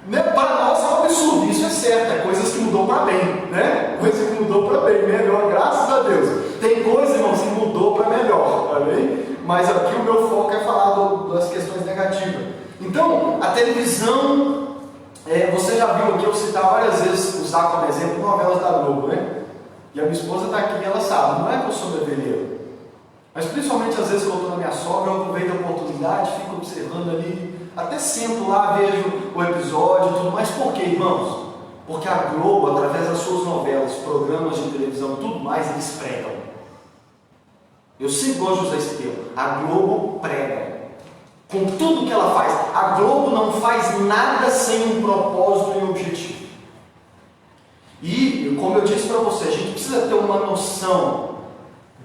Né? Para nós é um absurdo, isso é certo, é coisas que mudou para bem, né? Coisa que mudou para bem, melhor, graças a Deus. Tem coisa, irmãos, que mudou para melhor, tá bem? Mas aqui o meu foco é falar das questões negativas. Então, a televisão, você já viu aqui eu citar várias vezes, usar como exemplo novelas da Globo, né? E a minha esposa está aqui e ela sabe, não é que eu sou bebeleiro, mas principalmente às vezes que eu estou na minha sogra, eu aproveito a oportunidade, fico observando ali, até sento lá, vejo o episódio e tudo, mas por quê, irmãos? Porque a Globo, através das suas novelas, programas de televisão e tudo mais, eles pregam. Eu sempre gosto de usar esse termo. A Globo prega. Com tudo que ela faz. A Globo não faz nada sem um propósito e objetivo. E, como eu disse para você, a gente precisa ter uma noção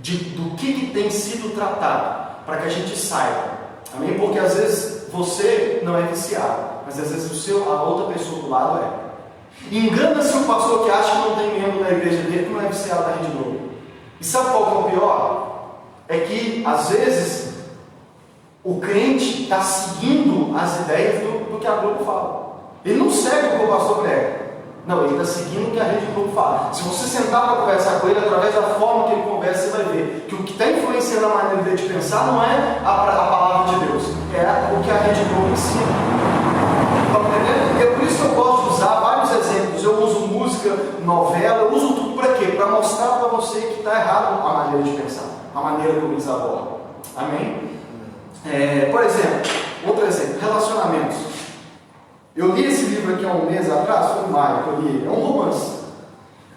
do que tem sido tratado, para que a gente saiba. Amém? Porque às vezes você não é viciado, mas às vezes a outra pessoa do lado é. Engana-se o pastor que acha que não tem membro na igreja dele que não é viciado na Rede Globo. E sabe qual que é o pior? É que, às vezes, o crente está seguindo as ideias do que a Globo fala. Ele não segue o que o pastor prega. Não, ele está seguindo o que a Rede Globo fala. Se você sentar para conversar com ele, através da forma que ele conversa, você vai ver que o que está influenciando a maneira dele de pensar não é a palavra de Deus, é o que a Rede Globo ensina. Estão entendendo? É por isso que eu gosto de usar vários exemplos. Eu uso música, novela, eu uso tudo para quê? Para mostrar para você que está errado a maneira de pensar, a maneira como eles abordam. Amém? Por exemplo, outro exemplo, relacionamentos. Eu li esse livro aqui há um mês atrás, foi em maio que eu li ele, é um romance.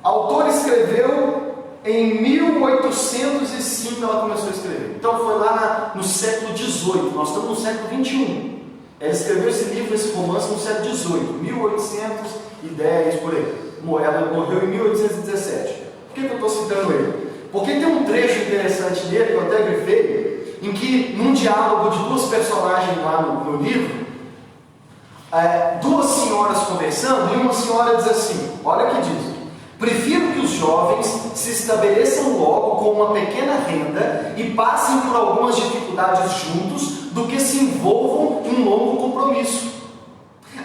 A autora escreveu em 1805, ela começou a escrever. Então foi lá no século XVIII, nós estamos no século XXI. Ela escreveu esse livro, esse romance no século XVIII, 1810, por aí. Ela morreu em 1817. Por que eu estou citando ele? Porque tem um trecho interessante dele, que eu até grifei, em que, num diálogo de duas personagens lá no livro, duas senhoras conversando, e uma senhora diz assim, olha o que diz: prefiro que os jovens se estabeleçam logo com uma pequena renda e passem por algumas dificuldades juntos, do que se envolvam em um longo compromisso.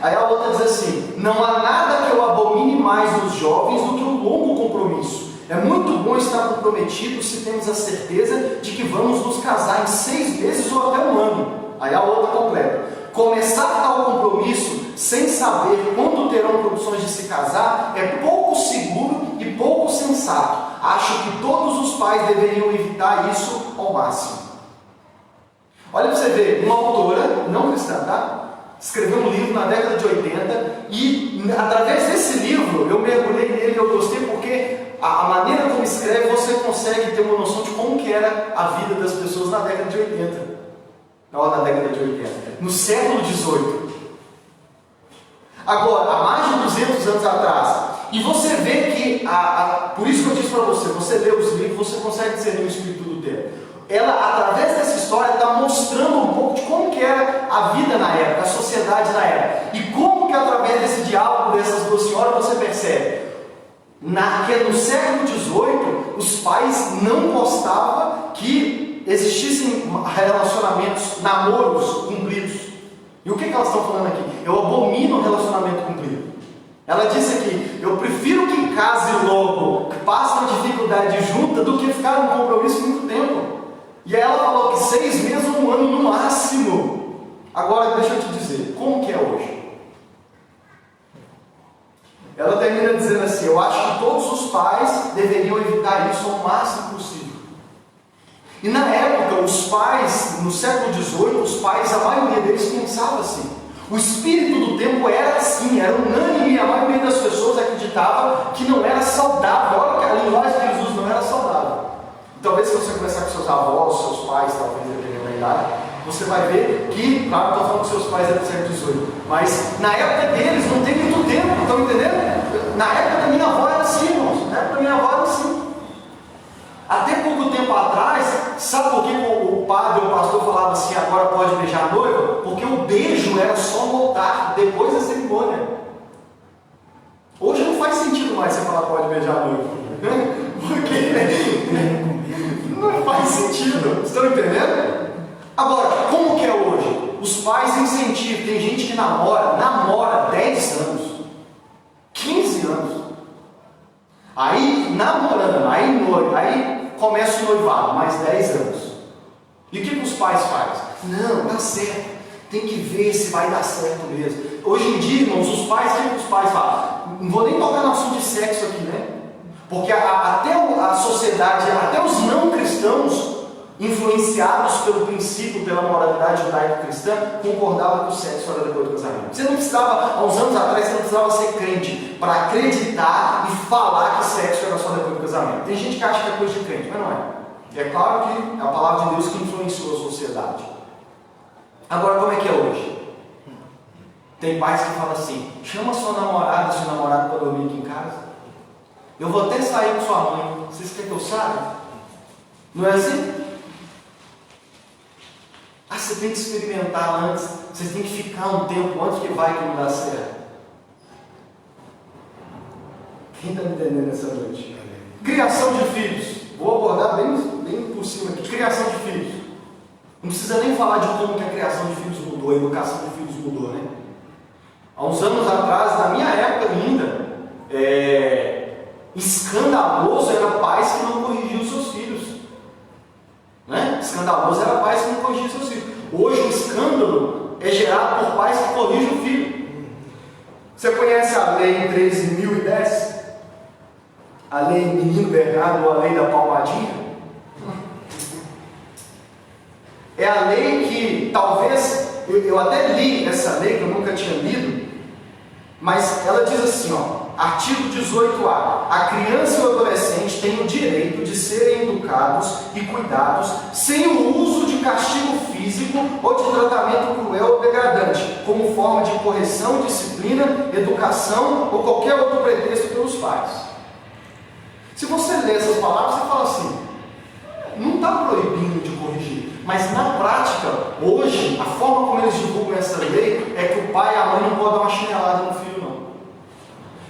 Aí a outra diz assim: não há nada que eu abomine mais nos jovens do que um longo compromisso. É muito bom estar comprometido se temos a certeza de que vamos nos casar em 6 meses ou até um ano. Aí a outra completa: começar tal compromisso sem saber quando terão condições de se casar é pouco seguro e pouco sensato. Acho que todos os pais deveriam evitar isso ao máximo. Olha para você ver, uma autora, não cristã, tá? Escreveu um livro na década de 80 e através desse livro eu mergulhei nele e eu gostei porque a maneira como escreve você consegue ter uma noção de como que era a vida das pessoas na década de 80. Não, na década de 80, no século XVIII. Agora, há mais de 200 anos atrás. E você vê que, por isso que eu disse para você, você lê os livros, você consegue discernir o espírito do tempo. ela, através dessa história, está mostrando um pouco de como que era a vida na época, a sociedade na época. E como que através desse diálogo dessas duas senhoras você percebe que no século XVIII os pais não gostavam que existissem relacionamentos, namoros cumpridos. E o que elas estão falando aqui? Eu abomino o relacionamento cumprido. Ela disse aqui, eu prefiro que case logo, que passe uma dificuldade junta, do que ficar num compromisso muito tempo. E aí ela falou que 6 meses ou 1 ano no máximo. Agora deixa eu te dizer, como que é hoje? Ela termina dizendo assim, eu acho que todos os pais deveriam evitar isso ao máximo possível. E na época, os pais, no século XVIII, os pais, a maioria deles pensava assim. O espírito do tempo era assim, era unânime, e a maioria das pessoas acreditava que não era saudável. Olha que a linguagem de Jesus não era saudável. Talvez se você conversar com seus avós, seus pais, talvez dependendo da idade, você vai ver que, claro, estou falando que seus pais eram do século XVIII, mas na época deles não tem muito tempo, estão entendendo? Na época da minha avó era assim, irmãos, na época da minha avó era assim. Até pouco tempo atrás, sabe por que o padre ou o pastor falava assim, agora pode beijar a noiva? Porque o beijo era só no altar, depois da cerimônia. Hoje não faz sentido mais você falar pode beijar a noiva. Porque não faz sentido. Estão entendendo? Agora, como que é hoje? Os pais incentivam, tem gente que namora 10 anos, 15 anos. Aí namorando, aí começa o noivado, mais 10 anos. E o que os pais fazem? Não, dá certo, tem que ver se vai dar certo mesmo. Hoje em dia, irmãos, os pais, o que os pais falam? Não vou nem tocar no assunto de sexo aqui, né? Porque até a sociedade, até os não cristãos, influenciados pelo princípio, pela moralidade judaico-cristã, concordavam que o sexo era depois do casamento. Você não precisava, há uns anos atrás, você não precisava ser crente para acreditar e falar que sexo era só depois do casamento. Tem gente que acha que é coisa de crente, mas não é. É claro que é a palavra de Deus que influenciou a sociedade. Agora, como é que é hoje? Tem pais que falam assim, chama sua namorada, seu namorado para dormir aqui em casa. Eu vou até sair com sua mãe. Vocês querem que eu saia? Não é assim? Ah, você tem que experimentar antes. Você tem que ficar um tempo antes que vai que não dá certo. Quem está me entendendo essa noite? Criação de filhos. Vou abordar bem por cima aqui. Criação de filhos. Não precisa nem falar de como que a criação de filhos mudou, a educação de filhos mudou, né? Há uns anos atrás, na minha época ainda, escandaloso era pais que não corrigiam seus filhos. Né? Escandaloso era pais que não corrigiam seus filhos. Hoje o escândalo é gerado por pais que corrigem o filho. Você conhece a lei 13.010? A lei Menino Bernardo ou a lei da palmadinha? É a lei que talvez, eu até li essa lei, que eu nunca tinha lido, mas ela diz assim, artigo 18A, a criança e o adolescente têm o direito de serem educados e cuidados sem o uso de castigo físico ou de tratamento cruel ou degradante, como forma de correção, disciplina, educação ou qualquer outro pretexto pelos pais. Se você lê essas palavras, você fala assim, não está proibindo de corrigir, mas na prática, hoje, a forma como eles divulgam essa lei é que o pai e a mãe não podem dar uma chinelada no filho, não.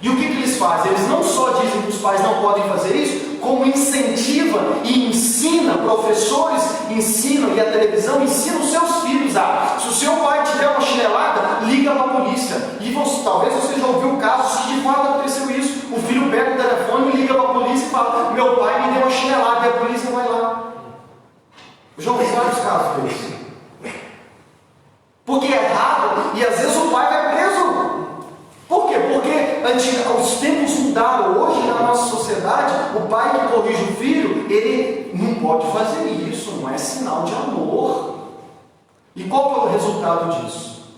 E o que eles fazem? Eles não só dizem que os pais não podem fazer isso, como incentivam e ensinam, professores ensinam, e a televisão ensina os seus filhos a, se o seu pai te der uma chinelada, liga para a polícia. E talvez você já ouviu casos que de fato aconteceu isso. O filho pega o telefone e liga para a polícia e fala, meu pai me deu uma chinelada, e a polícia vai lá. Eu já ouvi vários casos desses. Porque é errado, e às vezes o pai vai preso. Por quê? Porque os tempos mudaram. Hoje na nossa sociedade, o pai que corrige o filho, ele não pode fazer isso, não é sinal de amor. E qual que é o resultado disso?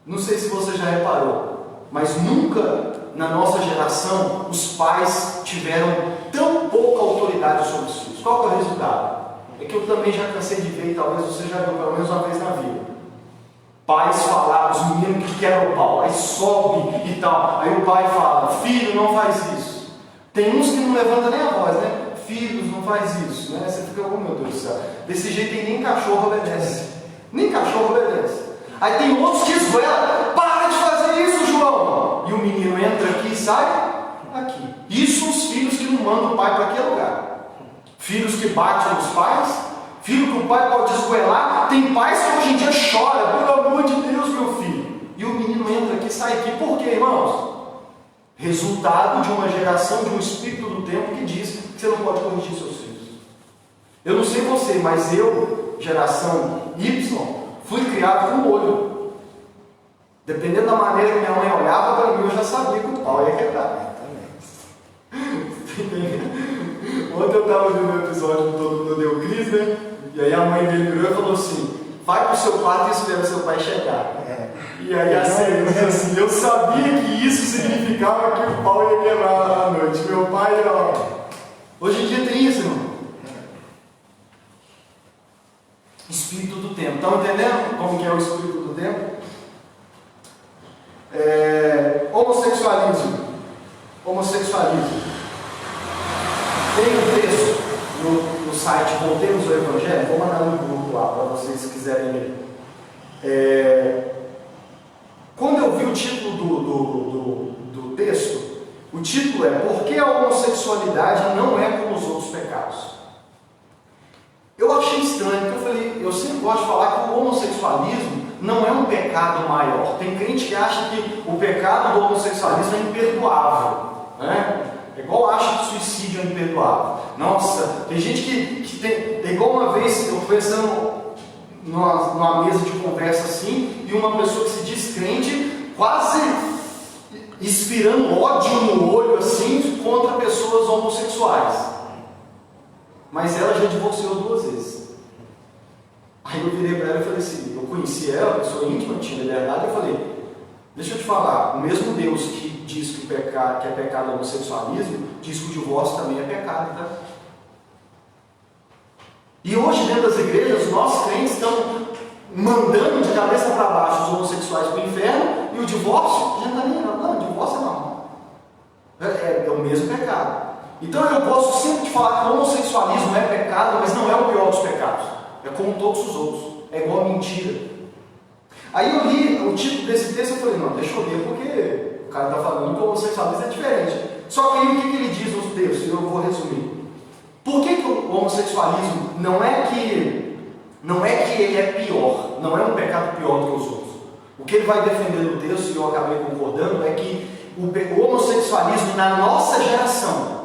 Não sei se você já reparou, mas nunca na nossa geração os pais tiveram tão pouca autoridade sobre os filhos. Qual que é o resultado? É que eu também já cansei de ver, e talvez você já viu pelo menos uma vez na vida. Pais falaram, os meninos que querem o pau, aí sobe e tal. Aí o pai fala, filho, não faz isso. Tem uns que não levantam nem a voz, né? filhos, não faz isso, né? Você fica, oh meu Deus do céu, desse jeito aí nem cachorro obedece. Nem cachorro obedece. Aí tem outros que esgoelam, para de fazer isso, João! E o menino entra aqui e sai aqui. Isso os filhos que não mandam o pai para aquele lugar. Filhos que batem nos pais, filho que o pai pode esgoelar. Tem pais que hoje em dia choram, pelo amor de Deus, meu filho. E o menino entra aqui e sai aqui. Por quê, irmãos? Resultado de uma geração, de um espírito do tempo que diz que você não pode corrigir seus filhos. Eu não sei você, mas eu, geração Y, fui criado com o olho. Dependendo da maneira que minha mãe olhava para mim, eu já sabia que o pau ia quebrar. Ontem eu estava vendo um episódio do Todo Mundo Deu Cris, né? E aí a mãe dele virou e falou assim: vai para o seu quarto e espera seu pai chegar. E aí a cena disse assim: eu sabia que isso significava que o pau ia quebrar à noite. Meu pai, ó. Hoje em dia tem isso, irmão. Espírito do tempo. Estão entendendo como que é o espírito do tempo? Homossexualismo. Tem um texto no site Voltemos ao Evangelho. Vou mandar no grupo lá para vocês se quiserem ler. Quando eu vi o título do texto, o título é Por que a homossexualidade não é como os outros pecados? Eu achei estranho, porque eu falei, eu sempre gosto de falar que o homossexualismo não é um pecado maior. Tem crente que acha que o pecado do homossexualismo é imperdoável, né? É igual acha que o suicídio é imperdoável. Nossa, tem gente que tem. É igual uma vez, eu conversando numa mesa de conversa assim, e uma pessoa que se diz crente, quase inspirando ódio no olho assim, contra pessoas homossexuais. Mas ela já divorciou 2 vezes. Aí eu virei para ela e falei assim, eu conheci ela, pessoa íntima, tinha liberdade, eu falei, deixa eu te falar, o mesmo Deus que diz que é pecado o homossexualismo, diz que o divórcio também é pecado, tá? E hoje dentro das igrejas, nós crentes estamos mandando de cabeça para baixo os homossexuais para o inferno, e o divórcio já está nem não, o divórcio é normal. É o mesmo pecado. Então eu posso sempre te falar que o homossexualismo é pecado, mas não é o pior dos pecados. É como todos os outros. É igual a mentira. Aí eu li o título desse texto e falei, não, deixa eu ler, porque o cara está falando que o homossexualismo é diferente. Só que aí o que ele diz nos textos? Eu vou resumir. Por que o homossexualismo não é que ele é pior, não é um pecado pior do que os outros? O que ele vai defender no texto, e eu acabei concordando, é que o homossexualismo na nossa geração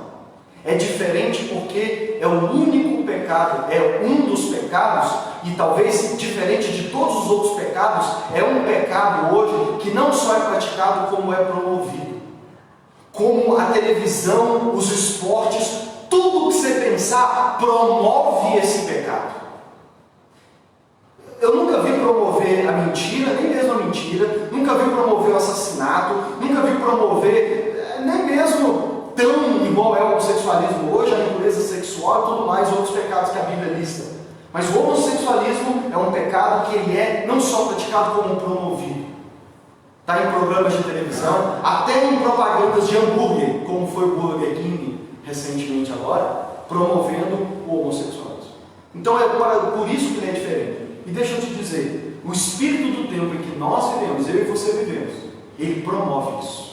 é diferente porque é o único pecado, é um dos pecados, e talvez diferente de todos os outros pecados, é um pecado hoje que não só é praticado, como é promovido. Como a televisão, os esportes, tudo que você pensar promove esse pecado. Eu nunca vi promover a mentira, nem mesmo a mentira, nunca vi promover o assassinato, nunca vi promover, nem mesmo tão igual é o homossexualismo hoje, a impureza sexual e tudo mais, outros pecados que a Bíblia lista. Mas o homossexualismo é um pecado que ele é não só praticado como promovido. Está em programas de televisão, até em propagandas de hambúrguer, como foi o Burger King recentemente agora, promovendo o homossexualismo. Então é por isso que ele é diferente. E deixa eu te dizer, o espírito do tempo em que nós vivemos, eu e você vivemos, ele promove isso.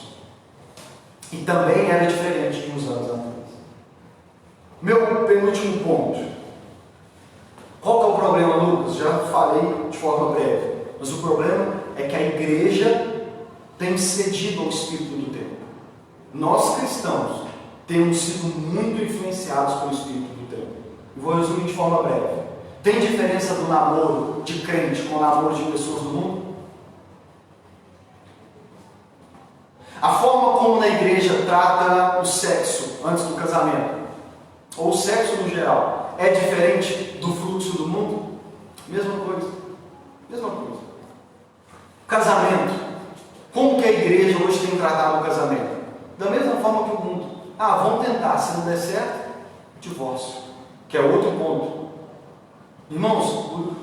E também era diferente de uns anos atrás. Meu penúltimo ponto. Qual que é o problema, Lucas? Já falei de forma breve. Mas o problema é que a igreja tem cedido ao espírito do tempo. Nós cristãos temos sido muito influenciados pelo espírito do tempo. E vou resumir de forma breve. Tem diferença do namoro de crente com o namoro de pessoas do mundo? A forma como na igreja trata o sexo antes do casamento, ou o sexo no geral, é diferente do fluxo do mundo? Mesma coisa. Mesma coisa. Casamento. Como que a igreja hoje tem tratado o casamento? Da mesma forma que o mundo. Vamos tentar, se não der certo, divórcio. Que é outro ponto. Irmãos,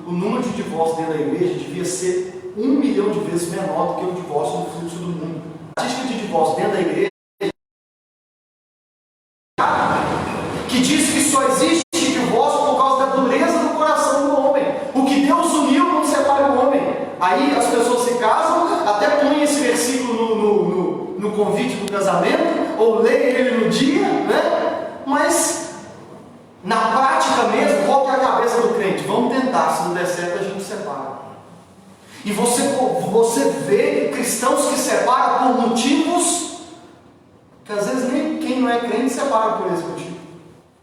o número de divórcios dentro da igreja devia ser 1 milhão de vezes menor do que o divórcio no fluxo do mundo. A estatística de divórcio dentro da igreja que que diz que só existe divórcio por causa da dureza do coração do homem. O que Deus uniu não separa o homem. Aí as pessoas se casam, até põem esse versículo no convite do casamento, ou leem ele no dia, né? Mas na prática mesmo, qual que é a cabeça do crente? Vamos tentar, se não der certo a gente separa. E você vê cristãos que separam por motivos que às vezes nem quem não é crente separa por esse motivo.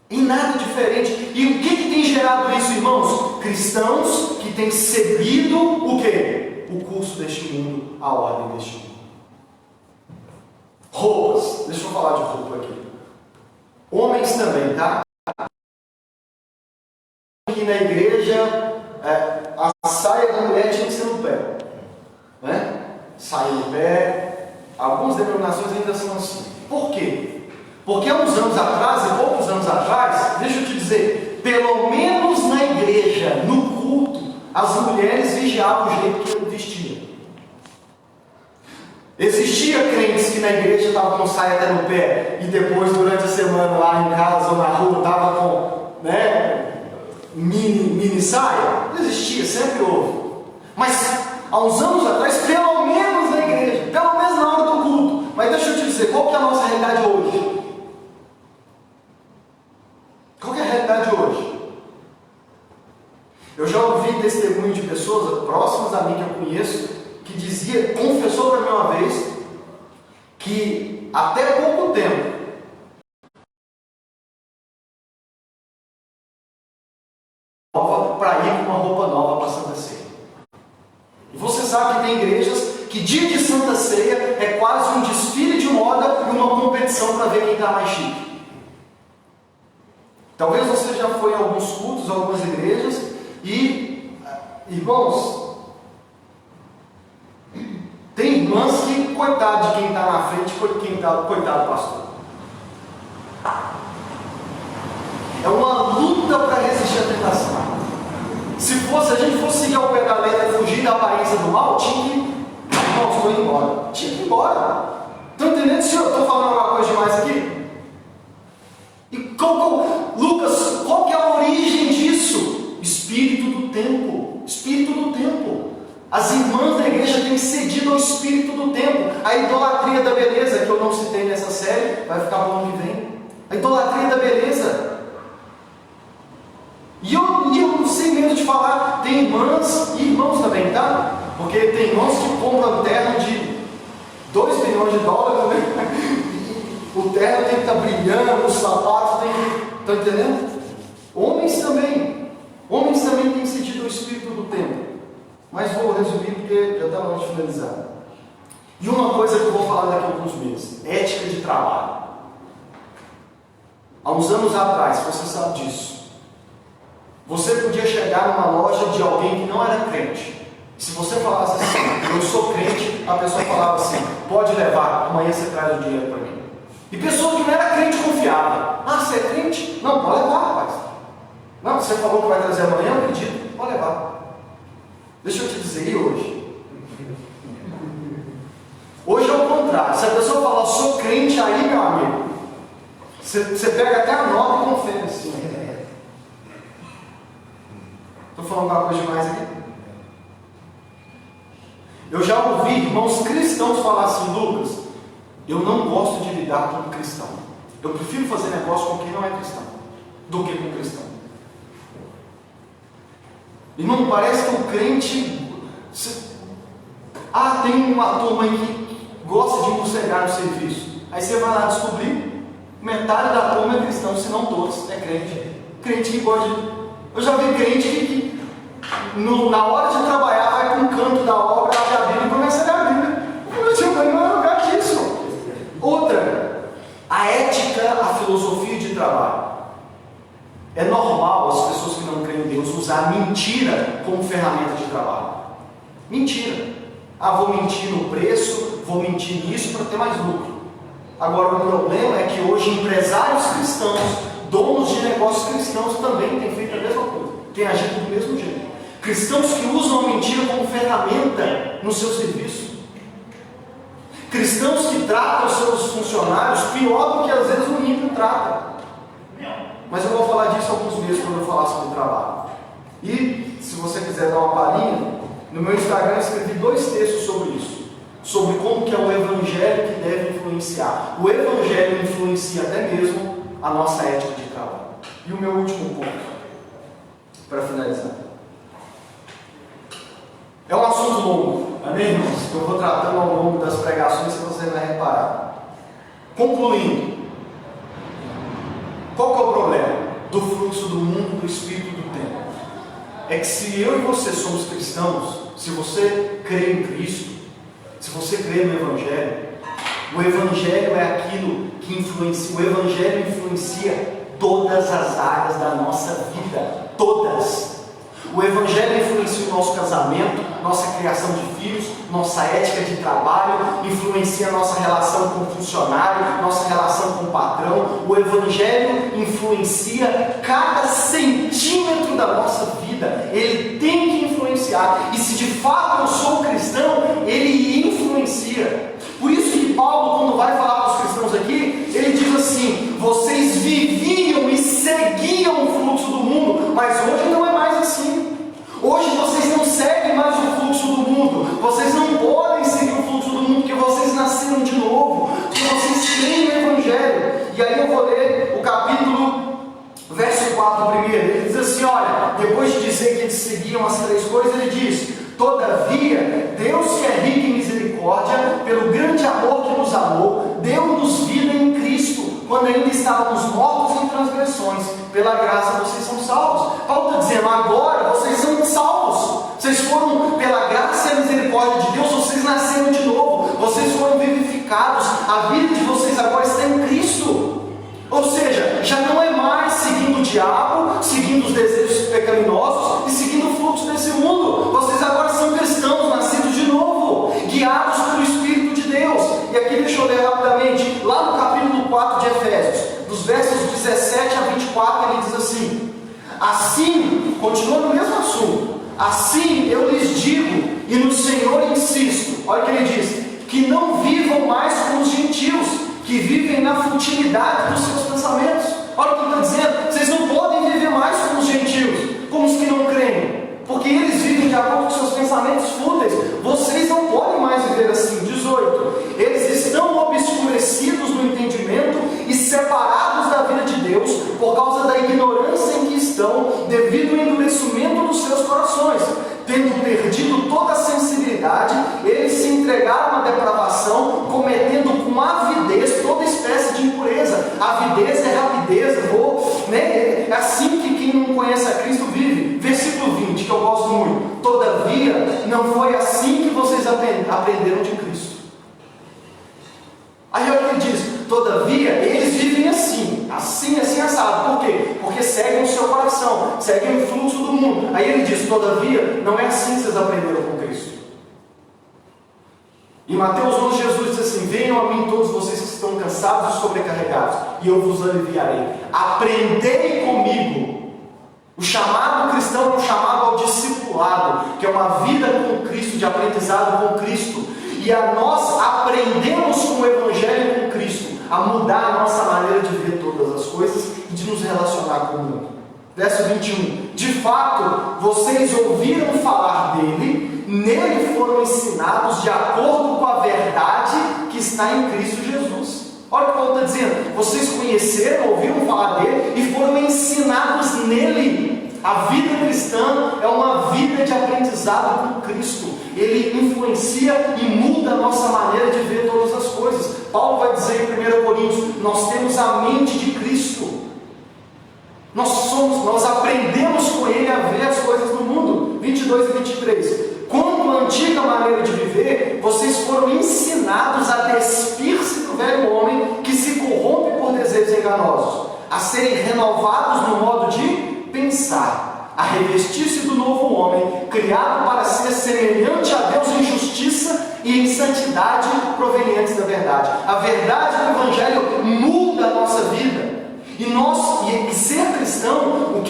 E nada diferente. E o que tem gerado isso, irmãos? Cristãos que têm seguido o quê? O curso deste mundo, a ordem deste mundo. Roupas. Deixa eu falar de roupa aqui. Homens também, tá? Aqui na igreja, a saia da mulher tinha que ser no pé. Né? Saia no pé. Algumas denominações ainda são assim. Por quê? Porque há uns anos atrás, e poucos anos atrás, deixa eu te dizer, pelo menos na igreja, no culto, as mulheres vigiavam o jeito que vestiam. Existia crentes que na igreja estavam com saia até no pé, e depois, durante a semana, lá em casa ou na rua, estava com, né, mini saia. Existia, sempre houve. Mas, há uns anos atrás, pelo menos na igreja, pelo menos na hora do culto. Mas deixa eu te dizer, qual que é a nossa realidade hoje? Qual que é a realidade hoje? Eu já ouvi testemunho de pessoas próximas a mim que eu conheço, que confessou para mim uma vez, que até pouco tempo, para ir com uma roupa nova para a Santa Ceia. E você sabe que tem igrejas que dia de Santa Ceia é quase um desfile de moda e uma competição para ver quem está mais chique. Talvez você já foi em alguns cultos, algumas igrejas, e, irmãos, tem irmãs que, coitado de quem está na frente, coitado do pastor. É uma luta para resistir à tentação. Se a gente fosse seguir ao pé da letra e fugir da aparência do mal, tinha que, irmãos, estou indo embora. Tinha que ir embora. Estão entendendo se eu estou falando alguma coisa demais aqui? E Lucas, qual que é a origem disso? Espírito do tempo. Espírito do tempo. As irmãs da igreja têm cedido ao espírito do tempo. A idolatria da beleza, que eu não citei nessa série, vai ficar no ano que vem. A idolatria da beleza. E eu não sei medo de falar, tem irmãs e irmãos também, tá? Porque tem irmãos que compram terno de 2 milhões de dólares, né? O terno tem que estar brilhando, o sapato tem que... Estão entendendo? Homens também têm sentido o espírito do tempo. Mas vou resumir porque já está na hora de finalizar. E uma coisa que eu vou falar daqui a alguns meses: ética de trabalho. Há uns anos atrás, você sabe disso, você podia chegar numa loja de alguém que não era crente. Se você falasse assim, eu sou crente, a pessoa falava assim, pode levar, amanhã você traz o dinheiro para mim. E pessoa que não era crente confiava. Ah, você é crente? Não, pode levar, rapaz. Não, você falou que vai trazer amanhã, eu acredito, pode levar. Deixa eu te dizer, e hoje? Hoje é o contrário. Se a pessoa falar, sou crente, aí, meu amigo, você pega até a nota e confere assim. Estou falando alguma coisa demais aqui? Eu já ouvi irmãos cristãos falar assim, Lucas, eu não gosto de lidar com cristão. Eu prefiro fazer negócio com quem não é cristão do que com cristão. Irmão, parece que o crente... tem uma turma aí que gosta de mossegar no serviço. Aí você vai lá descobrir, metade da turma é cristão, se não todos, é crente. Crente que gosta de... Eu já vi crente que na hora de trabalhar vai para um canto da obra, abre a Bíblia e começa a ler a Bíblia. Não é lugar disso. Outra, a ética, a filosofia de trabalho. É normal as pessoas que não creem em Deus usar mentira como ferramenta de trabalho. Mentira. Vou mentir no preço, vou mentir nisso para ter mais lucro. Agora o problema é que hoje empresários cristãos, donos de negócios cristãos também têm feito a mesma coisa, têm agido do mesmo jeito. Cristãos que usam a mentira como ferramenta no seu serviço. Cristãos que tratam os seus funcionários pior do que às vezes o ímpio trata. mas eu vou falar disso alguns meses quando eu falar sobre trabalho. E, se você quiser dar uma palhinha, no meu Instagram eu escrevi 2 textos sobre isso, sobre como que é o Evangelho que deve influenciar. O Evangelho influencia até mesmo a nossa ética de trabalho. E o meu último ponto, para finalizar. É um assunto longo, amém, irmãos? Que eu vou tratando ao longo das pregações que você vai reparar. Concluindo, qual que é o problema do fluxo do mundo, do espírito do tempo? É que se eu e você somos cristãos, se você crê em Cristo, se você crê no Evangelho, o Evangelho é aquilo que influencia, o Evangelho influencia todas as áreas da nossa vida, todas. O Evangelho influencia o nosso casamento, nossa criação de filhos, nossa ética de trabalho, influencia a nossa relação com o funcionário, nossa relação com o patrão. O Evangelho influencia cada centímetro da nossa vida. Ele tem que influenciar. E se de fato eu sou cristão, ele influencia. Por isso que Paulo, quando vai falar para os cristãos aqui, ele diz assim: vocês viviam e seguiam o fluxo do mundo, mas hoje não é mais assim. Hoje vocês não seguem mais o fluxo do mundo. Vocês não podem seguir o fluxo do mundo, porque vocês nasceram de novo, porque vocês creem no Evangelho. E aí eu vou ler o capítulo, verso 4 primeiro. Ele diz assim, olha, depois de dizer que eles seguiam as 3 coisas, ele diz: todavia, Deus que é rico em misericórdia, pelo grande amor que nos amou, deu-nos vida em Cristo, quando ainda estávamos mortos em transgressões. Pela graça vocês são salvos. Paulo está dizendo, agora vocês são salvos. Vocês foram, pela graça e a misericórdia de Deus, vocês nasceram de novo. Vocês foram vivificados. A vida de vocês agora está em Cristo. Ou seja, já não é mais seguindo o diabo, seguindo os desejos pecaminosos e seguindo o fluxo desse mundo. Vocês agora são cristãos, nascidos de novo, guiados pelo Espírito de Deus. E aqui deixa eu ler rapidamente, lá no capítulo 4 de Efésios, dos versos 17 a 24, ele diz assim: assim, continua no mesmo assunto, assim eu lhes digo, e no Senhor insisto, olha o que ele diz, que não vivam mais como os gentios, que vivem na futilidade dos seus pensamentos. Olha o que ele está dizendo, vocês não podem viver mais como os gentios, como os que não creem, porque eles vivem de acordo com seus pensamentos fúteis. Vocês não podem mais viver assim. 18, eles estão obscurecidos no entendimento e separados da vida de Deus, por causa da ignorância em que estão, devido ao endurecimento dos seus corações. Tendo perdido toda a sensibilidade, eles se entregaram à depravação, cometendo com avidez toda espécie de impureza. Avidez é rapidez, é assim que quem não conhece a Cristo vive. Versículo 20, que eu gosto muito. Todavia, não foi assim que vocês aprenderam de Cristo. Aí olha o que ele diz: todavia, eles vivem assim, assado. Por quê? Porque seguem o seu coração, seguem o fluxo do mundo. Aí ele diz: todavia, não é assim que vocês aprenderam com Cristo. Em Mateus 11, Jesus diz assim: venham a mim todos vocês que estão cansados e sobrecarregados, e eu vos aliviarei. Aprendei comigo. O chamado cristão é um chamado ao discipulado, que é uma vida com Cristo, de aprendizado com Cristo. E nós aprendemos com o Evangelho e com Cristo a mudar a nossa maneira de ver todas as coisas e de nos relacionar com o mundo. Verso 21. De fato, vocês ouviram falar dele, nele foram ensinados de acordo com a verdade que está em Cristo Jesus. Olha o que Paulo está dizendo. Vocês conheceram, ouviram falar dele e foram ensinados nele. A vida cristã é uma vida de aprendizado com Cristo. Ele influencia e muda a nossa maneira de ver todas as coisas. Paulo vai dizer em 1 Coríntios: nós temos a mente de Cristo. Nós aprendemos com ele a ver as coisas do mundo. 22 e 23. Quanto à antiga maneira de viver, vocês foram ensinados a despir-se do velho homem que se corrompe por desejos enganosos, a serem renovados no modo de pensar, a revestir-se do novo homem, criado para ser semelhante a Deus em justiça e em santidade provenientes da verdade. A verdade do Evangelho muda a nossa vida. E ser cristão,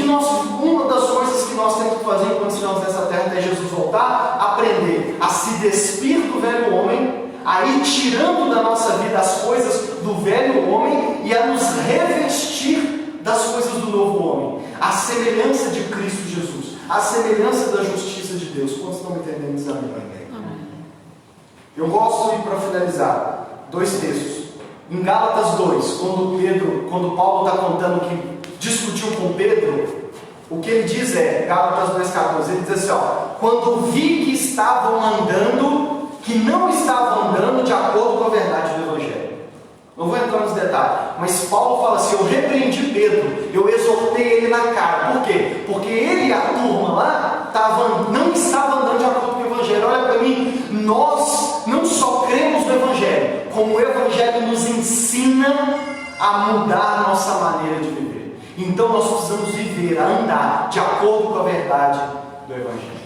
uma das coisas que nós temos que fazer enquanto estamos nessa terra até Jesus voltar, aprender a se despir do velho homem, a ir tirando da nossa vida as coisas do velho homem e a nos revestir das coisas do novo homem, a semelhança de Cristo Jesus, a semelhança da justiça de Deus. Quantos estão entendendo isso? Amém? Eu gosto, para finalizar, 2 textos. Em Gálatas 2, quando Paulo está contando que discutiu com Pedro, o que ele diz é, Gálatas 2,14, ele diz assim, quando vi que estavam andando, que não estavam andando de acordo com a verdade do Evangelho. Não vou entrar nos detalhes, mas Paulo fala assim, eu repreendi Pedro, eu exortei ele na cara. Por quê? Porque ele e a turma lá não estavam andando de acordo com o Evangelho. Olha para mim, nós não só cremos no Evangelho, como o Evangelho nos ensina a mudar a nossa maneira de viver. Então nós precisamos viver, a andar de acordo com a verdade do Evangelho.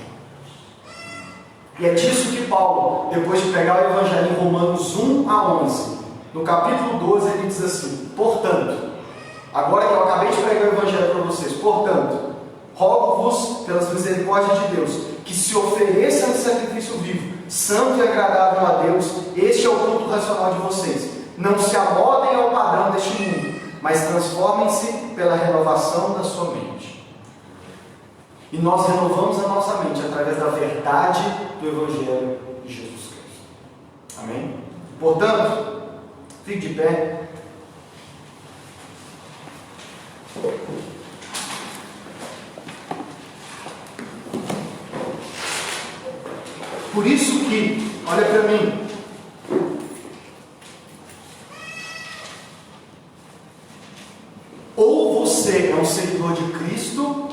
E é disso que Paulo, depois de pegar o Evangelho em Romanos 1 a 11, no capítulo 12 ele diz assim, portanto, agora que eu acabei de pregar o Evangelho para vocês, portanto, rogo-vos pelas misericórdias de Deus, que se ofereçam de sacrifício vivo, santo e agradável a Deus, este é o culto racional de vocês. Não se amodem ao padrão deste mundo, mas transformem-se pela renovação da sua mente. E nós renovamos a nossa mente através da verdade do Evangelho de Jesus Cristo. Amém? Portanto, fique de pé. Por isso que, olha para mim, ou você é um seguidor de Cristo,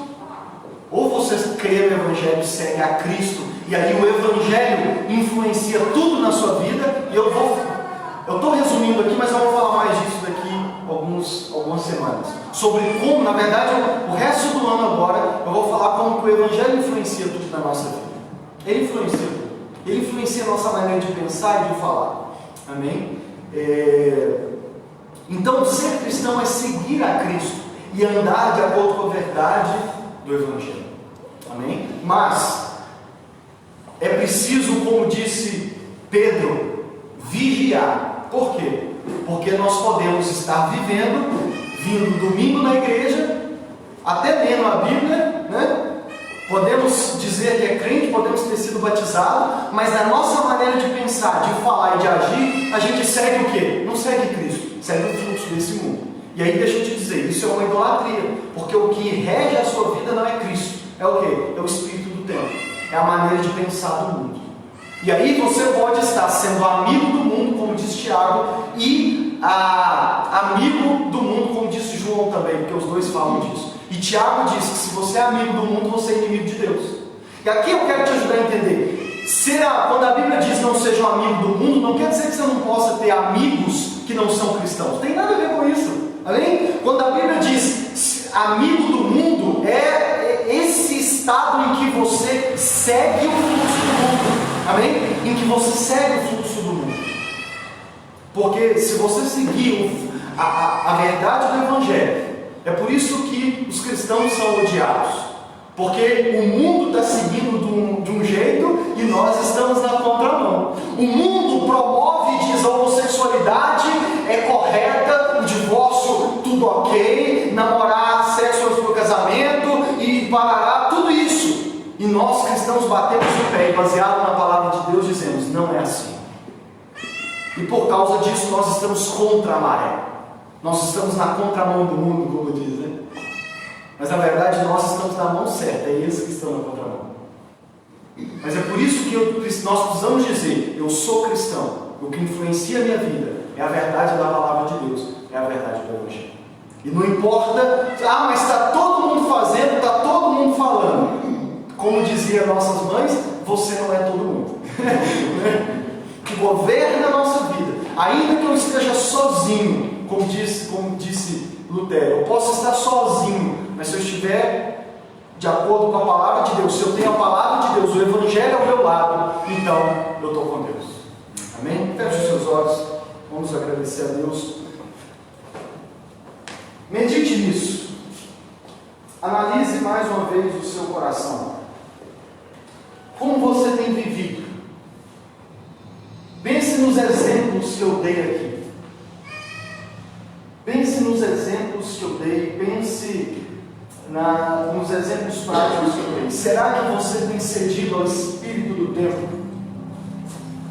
ou você crê no Evangelho, segue a Cristo, e aí o Evangelho influencia tudo na sua vida. E eu estou resumindo aqui, mas eu vou falar mais disso daqui algumas semanas, sobre como, na verdade, o resto do ano agora, eu vou falar como que o Evangelho influencia tudo na nossa vida. Ele influencia tudo. Ele influencia a nossa maneira de pensar e de falar. Amém? Então, ser cristão é seguir a Cristo e andar de acordo com a verdade do Evangelho. Amém? Mas é preciso, como disse Pedro, vigiar. Por quê? Porque nós podemos estar vindo domingo na igreja, até lendo a Bíblia, né? Podemos dizer que é crente, podemos ter sido batizados, mas na nossa maneira de pensar, de falar e de agir, a gente segue o quê? Não segue Cristo, segue o fluxo desse mundo. E aí deixa eu te dizer, isso é uma idolatria, porque o que rege a sua vida não é Cristo, é o quê? É o espírito do tempo, é a maneira de pensar do mundo. E aí você pode estar sendo amigo do mundo, como diz Tiago, e amigo do mundo, como disse João também, porque os dois falam disso. E Tiago diz que se você é amigo do mundo, você é inimigo de Deus. E aqui eu quero te ajudar a entender. Quando a Bíblia diz não seja um amigo do mundo, não quer dizer que você não possa ter amigos que não são cristãos. Não tem nada a ver com isso. Amém? Quando a Bíblia diz amigo do mundo, é esse estado em que você segue o fluxo do mundo. Amém? Em que você segue o fluxo do mundo. Porque se você seguir a verdade do Evangelho, é por isso que os cristãos são odiados. Porque o mundo está seguindo de um jeito e nós estamos na contramão. O mundo promove e diz a homossexualidade é correta, o divórcio tudo ok, namorar, sexo antes do casamento e parará, tudo isso. E nós cristãos batemos o pé e baseado na palavra de Deus dizemos, não é assim. E por causa disso nós estamos contra a maré. Nós estamos na contramão do mundo, como diz, né? Mas na verdade nós estamos na mão certa, é eles que estão na contramão. Mas é por isso que nós precisamos dizer, eu sou cristão, o que influencia a minha vida é a verdade da palavra de Deus, é a verdade do Evangelho. E não importa, mas está todo mundo fazendo, está todo mundo falando. Como diziam nossas mães, você não é todo mundo. Que governa a nossa vida, ainda que eu esteja sozinho. Como disse Lutero, eu posso estar sozinho, mas se eu estiver de acordo com a palavra de Deus, se eu tenho a palavra de Deus, o Evangelho ao meu lado, então eu estou com Deus. Amém? Feche os seus olhos, vamos agradecer a Deus. Medite nisso. Analise mais uma vez o seu coração. Como você tem vivido? Pense nos exemplos que eu dei aqui. Pense nos exemplos que eu dei, pense nos exemplos práticos que eu dei. Será que você tem cedido ao espírito do tempo?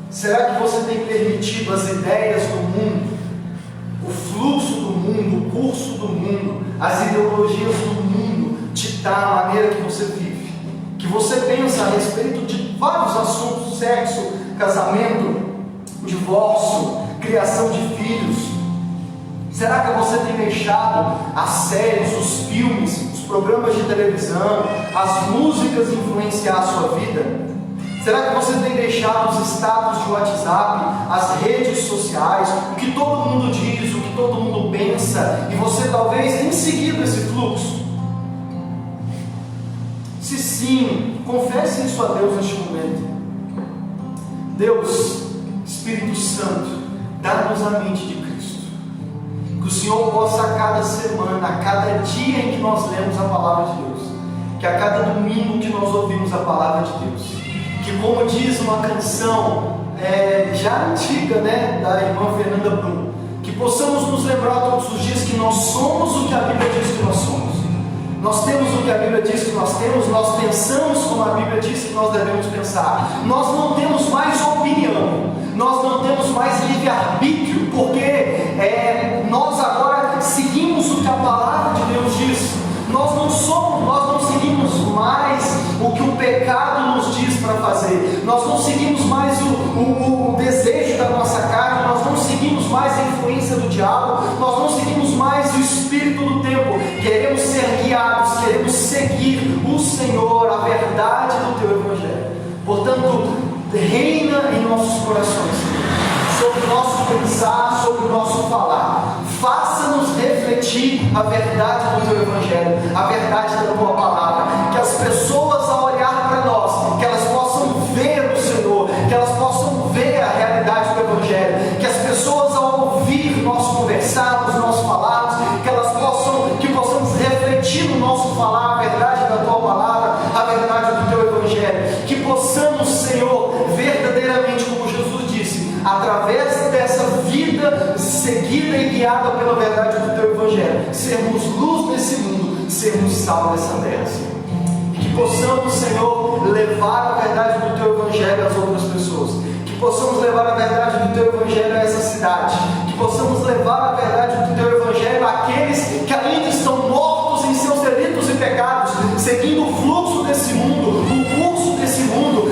Será que você tem permitido as ideias do mundo, o fluxo do mundo, o curso do mundo, as ideologias do mundo ditar a maneira que você vive? Que você pensa a respeito de vários assuntos: sexo, casamento, divórcio, criação de filhos. Será que você tem deixado as séries, os filmes, os programas de televisão, as músicas influenciar a sua vida? Será que você tem deixado os status de WhatsApp, as redes sociais, o que todo mundo diz, o que todo mundo pensa, e você talvez tenha seguido esse fluxo? Se sim, confesse isso a Deus neste momento. Deus, Espírito Santo, dá-nos a mente de Cristo. Que o Senhor possa a cada semana, a cada dia em que nós lemos a palavra de Deus, que a cada domingo que nós ouvimos a palavra de Deus, que, como diz uma canção já antiga, da irmã Fernanda Brum, que possamos nos lembrar todos os dias que nós somos o que a Bíblia diz que nós somos. Nós temos o que a Bíblia diz que nós temos, nós pensamos como a Bíblia diz que nós devemos pensar. Nós não temos mais opinião, nós não temos mais livre-arbítrio, porque nós agora seguimos o que a palavra de Deus diz. Nós não seguimos mais o que o pecado nos diz para fazer. Nós não seguimos mais o desejo da nossa carne. Nós não seguimos mais a influência do diabo. Nós não seguimos mais o espírito do tempo. Queremos ser guiados, queremos seguir o Senhor, a verdade do teu evangelho. Portanto, reina em nossos corações, sobre o nosso pensar, sobre o nosso falar. Faça-nos refletir a verdade do teu evangelho, a verdade da tua palavra. Que as pessoas, ao olhar para nós, que elas possam ver o Senhor, que elas possam ver a realidade do evangelho. Que as pessoas, ao ouvir nós conversarmos, nós falarmos, que possamos refletir no nosso falar a verdade da tua palavra, a verdade do teu evangelho. Que possamos, Senhor, verdadeiramente, como Jesus disse, através dessa vida seguida e guiada pela verdade do teu evangelho, sermos luz nesse mundo, sermos sal nessa terra, Senhor. E que possamos, Senhor, levar a verdade do teu evangelho às outras pessoas. Que possamos levar a verdade do teu evangelho a essa cidade. Que possamos levar a verdade do teu evangelho àqueles que ainda estão mortos em seus delitos e pecados, seguindo o fluxo desse mundo, o curso desse mundo,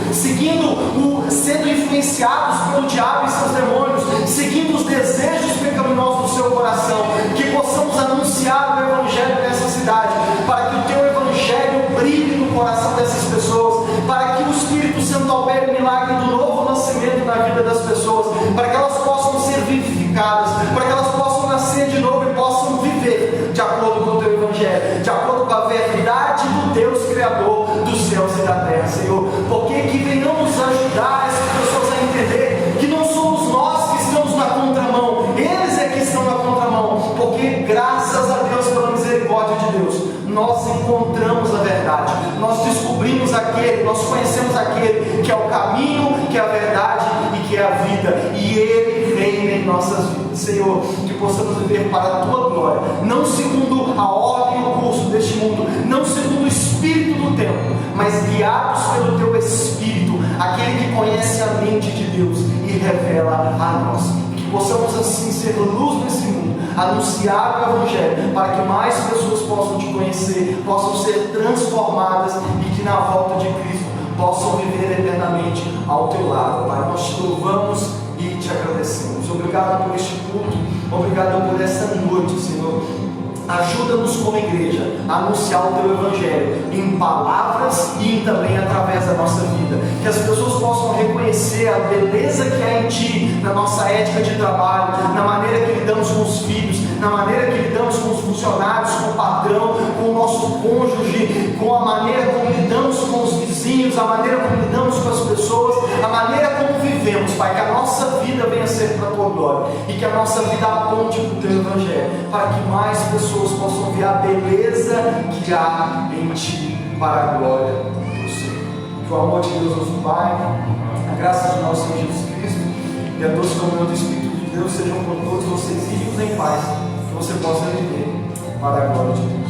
sendo influenciados pelo diabo e seus demônios, seguindo os desejos pecaminosos do seu coração. Que possamos anunciar o evangelho nessa cidade, para que o teu evangelho brilhe no coração dessas pessoas, para que o Espírito Santo opere o milagre do novo nascimento na vida das pessoas, para que elas possam ser vivificadas, para que elas possam nascer de novo e possam viver de acordo com o teu evangelho, de acordo com a verdade do Deus Criador dos céus e da terra, Senhor. Porque que venhamos ajudar essas pessoas a entender que não somos nós que estamos na contramão, eles é que estão na contramão, porque graças a Deus, pela misericórdia de Deus, nós encontramos a verdade, nós descobrimos aquele, nós conhecemos aquele que é o caminho, que é a verdade e que é a vida, e ele reina em nossas vidas, Senhor. Que possamos viver para a tua glória, não segundo a ordem e o curso deste mundo, não segundo o espírito do tempo, mas guiados pelo teu Espírito, aquele que conhece a mente de Deus e revela a nós. Que possamos assim ser luz nesse mundo, anunciar o evangelho, para que mais pessoas possam te conhecer, possam ser transformadas e que na volta de Cristo possam viver eternamente ao teu lado. Pai, nós te louvamos e te agradecemos. Obrigado por este culto, obrigado por esta noite, Senhor. Ajuda-nos como igreja a anunciar o teu evangelho em palavras e também através da nossa vida. Que as pessoas possam reconhecer a beleza que há em ti, na nossa ética de trabalho, na maneira que lidamos com os filhos, na maneira que lidamos com os funcionários, com o patrão, com o nosso cônjuge, com a maneira como lidamos com os vizinhos, a maneira como lidamos com as pessoas, a maneira como vivemos, Pai. Que a nossa vida venha a ser para a tua glória e que a nossa vida aponte para o teu evangelho, para que mais pessoas possam ver a beleza que há em ti, para a glória do Senhor. Que o amor de Deus, nosso Pai, a graça de nosso Senhor Jesus Cristo e a doce comunhão do Espírito de Deus sejam com todos vocês, vivos em paz, que você possa viver para a glória de Deus.